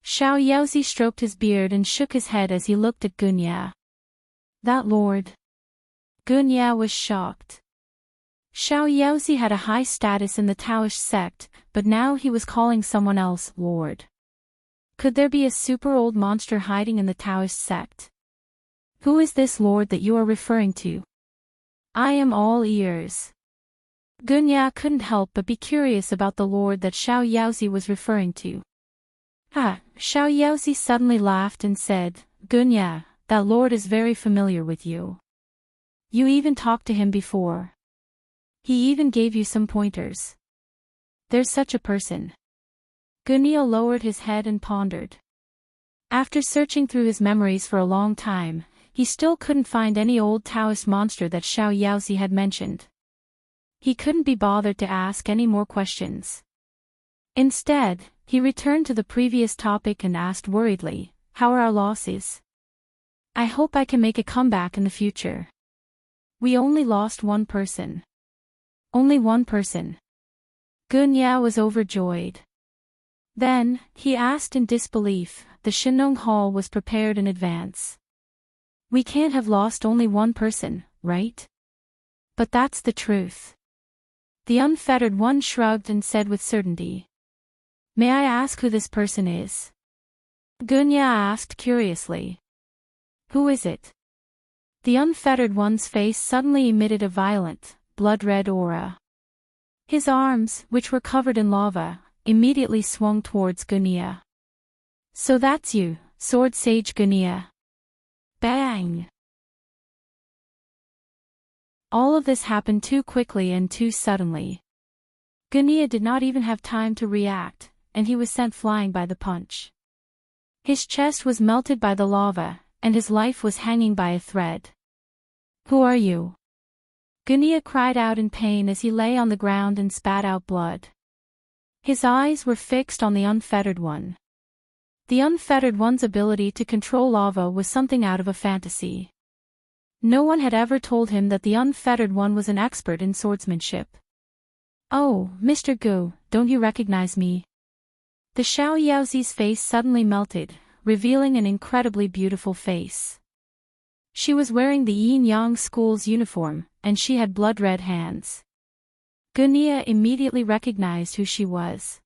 Xiao Yaozi stroked his beard and shook his head as he looked at Gunya. "That lord? Gunya was shocked. Xiao Yaozi had a high status in the Taoist sect, but now he was calling someone else Lord. Could there be a super old monster hiding in the Taoist sect? Who is this Lord that you are referring to? I am all ears. Gunya couldn't help but be curious about the Lord that Xiao Yaozi was referring to. Xiao Yaozi suddenly laughed and said, Gunya, that Lord is very familiar with you. You even talked to him before. He even gave you some pointers. There's such a person. Gunya lowered his head and pondered. After searching through his memories for a long time, he still couldn't find any old Taoist monster that Xiao Yaozi had mentioned. He couldn't be bothered to ask any more questions. Instead, he returned to the previous topic and asked worriedly, how are our losses? I hope I can make a comeback in the future. We only lost one person. Only one person. Gunya was overjoyed. Then, he asked in disbelief, the Shinong Hall was prepared in advance. We can't have lost only one person, right? But that's the truth. The unfettered one shrugged and said with certainty. May I ask who this person is? Gunya asked curiously. Who is it? The unfettered one's face suddenly emitted a violent, blood-red aura. His arms, which were covered in lava, immediately swung towards Gunya. So that's you, Sword Sage Gunya. Bang! All of this happened too quickly and too suddenly. Gunya did not even have time to react, and he was sent flying by the punch. His chest was melted by the lava, and his life was hanging by a thread. Who are you? Gunya cried out in pain as he lay on the ground and spat out blood. His eyes were fixed on the unfettered one. The unfettered one's ability to control lava was something out of a fantasy. No one had ever told him that the unfettered one was an expert in swordsmanship. Oh, Mr. Gu, don't you recognize me? The Xiao Yaozi's face suddenly melted, revealing an incredibly beautiful face. She was wearing the yin-yang school's uniform, and she had blood-red hands. Gunya immediately recognized who she was.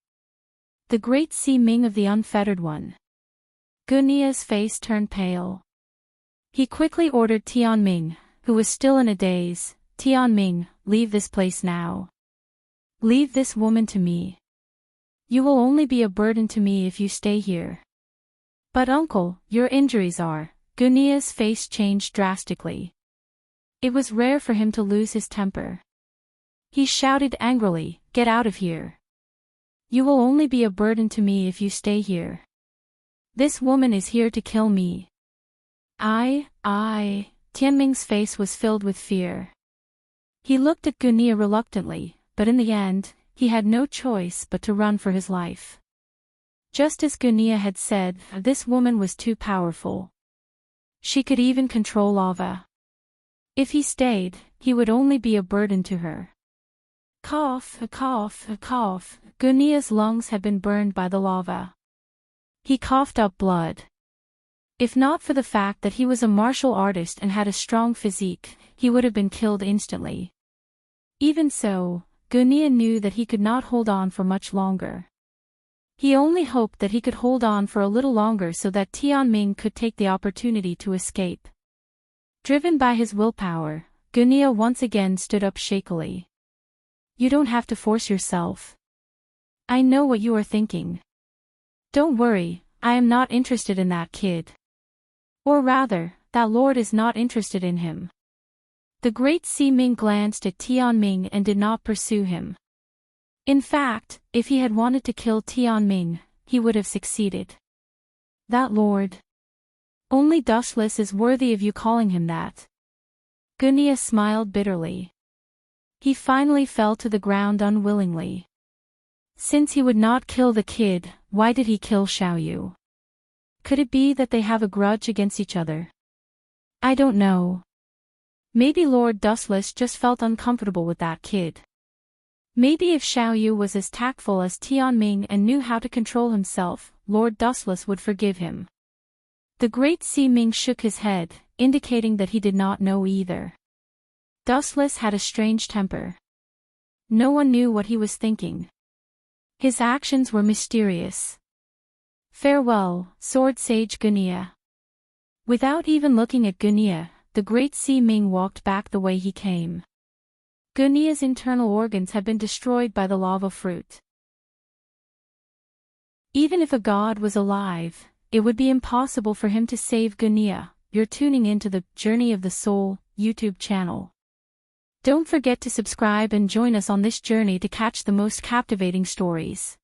The great Si Ming of the unfettered one. Gunya's face turned pale. He quickly ordered Tianming, who was still in a daze, Tianming, leave this place now. Leave this woman to me. You will only be a burden to me if you stay here. But uncle, your injuries are. Gunya's face changed drastically. It was rare for him to lose his temper. He shouted angrily, get out of here. You will only be a burden to me if you stay here. This woman is here to kill me. Tianming's face was filled with fear. He looked at Gunya reluctantly, but in the end, he had no choice but to run for his life. Just as Gunya had said, this woman was too powerful. She could even control lava. If he stayed, he would only be a burden to her. Cough. Gunya's lungs had been burned by the lava. He coughed up blood. If not for the fact that he was a martial artist and had a strong physique, he would have been killed instantly. Even so, Gunya knew that he could not hold on for much longer. He only hoped that he could hold on for a little longer so that Tianming could take the opportunity to escape. Driven by his willpower, Gunya once again stood up shakily. You don't have to force yourself. I know what you are thinking. Don't worry, I am not interested in that kid. Or rather, that lord is not interested in him. The great Si Ming glanced at Tianming and did not pursue him. In fact, if he had wanted to kill Tianming, he would have succeeded. That lord. Only Dustless is worthy of you calling him that. Gunya smiled bitterly. He finally fell to the ground unwillingly. Since he would not kill the kid, why did he kill Xiaoyu? Could it be that they have a grudge against each other? I don't know. Maybe Lord Dustless just felt uncomfortable with that kid. Maybe if Xiaoyu was as tactful as Tianming and knew how to control himself, Lord Dustless would forgive him. The great Si Ming shook his head, indicating that he did not know either. Dustless had a strange temper. No one knew what he was thinking. His actions were mysterious. Farewell, Sword Sage Gunia. Without even looking at Gunia, the great Sea Ming walked back the way he came. Gunia's internal organs had been destroyed by the lava fruit. Even if a god was alive, it would be impossible for him to save Gunia. You're tuning into the Journey of the Soul YouTube channel. Don't forget to subscribe and join us on this journey to catch the most captivating stories.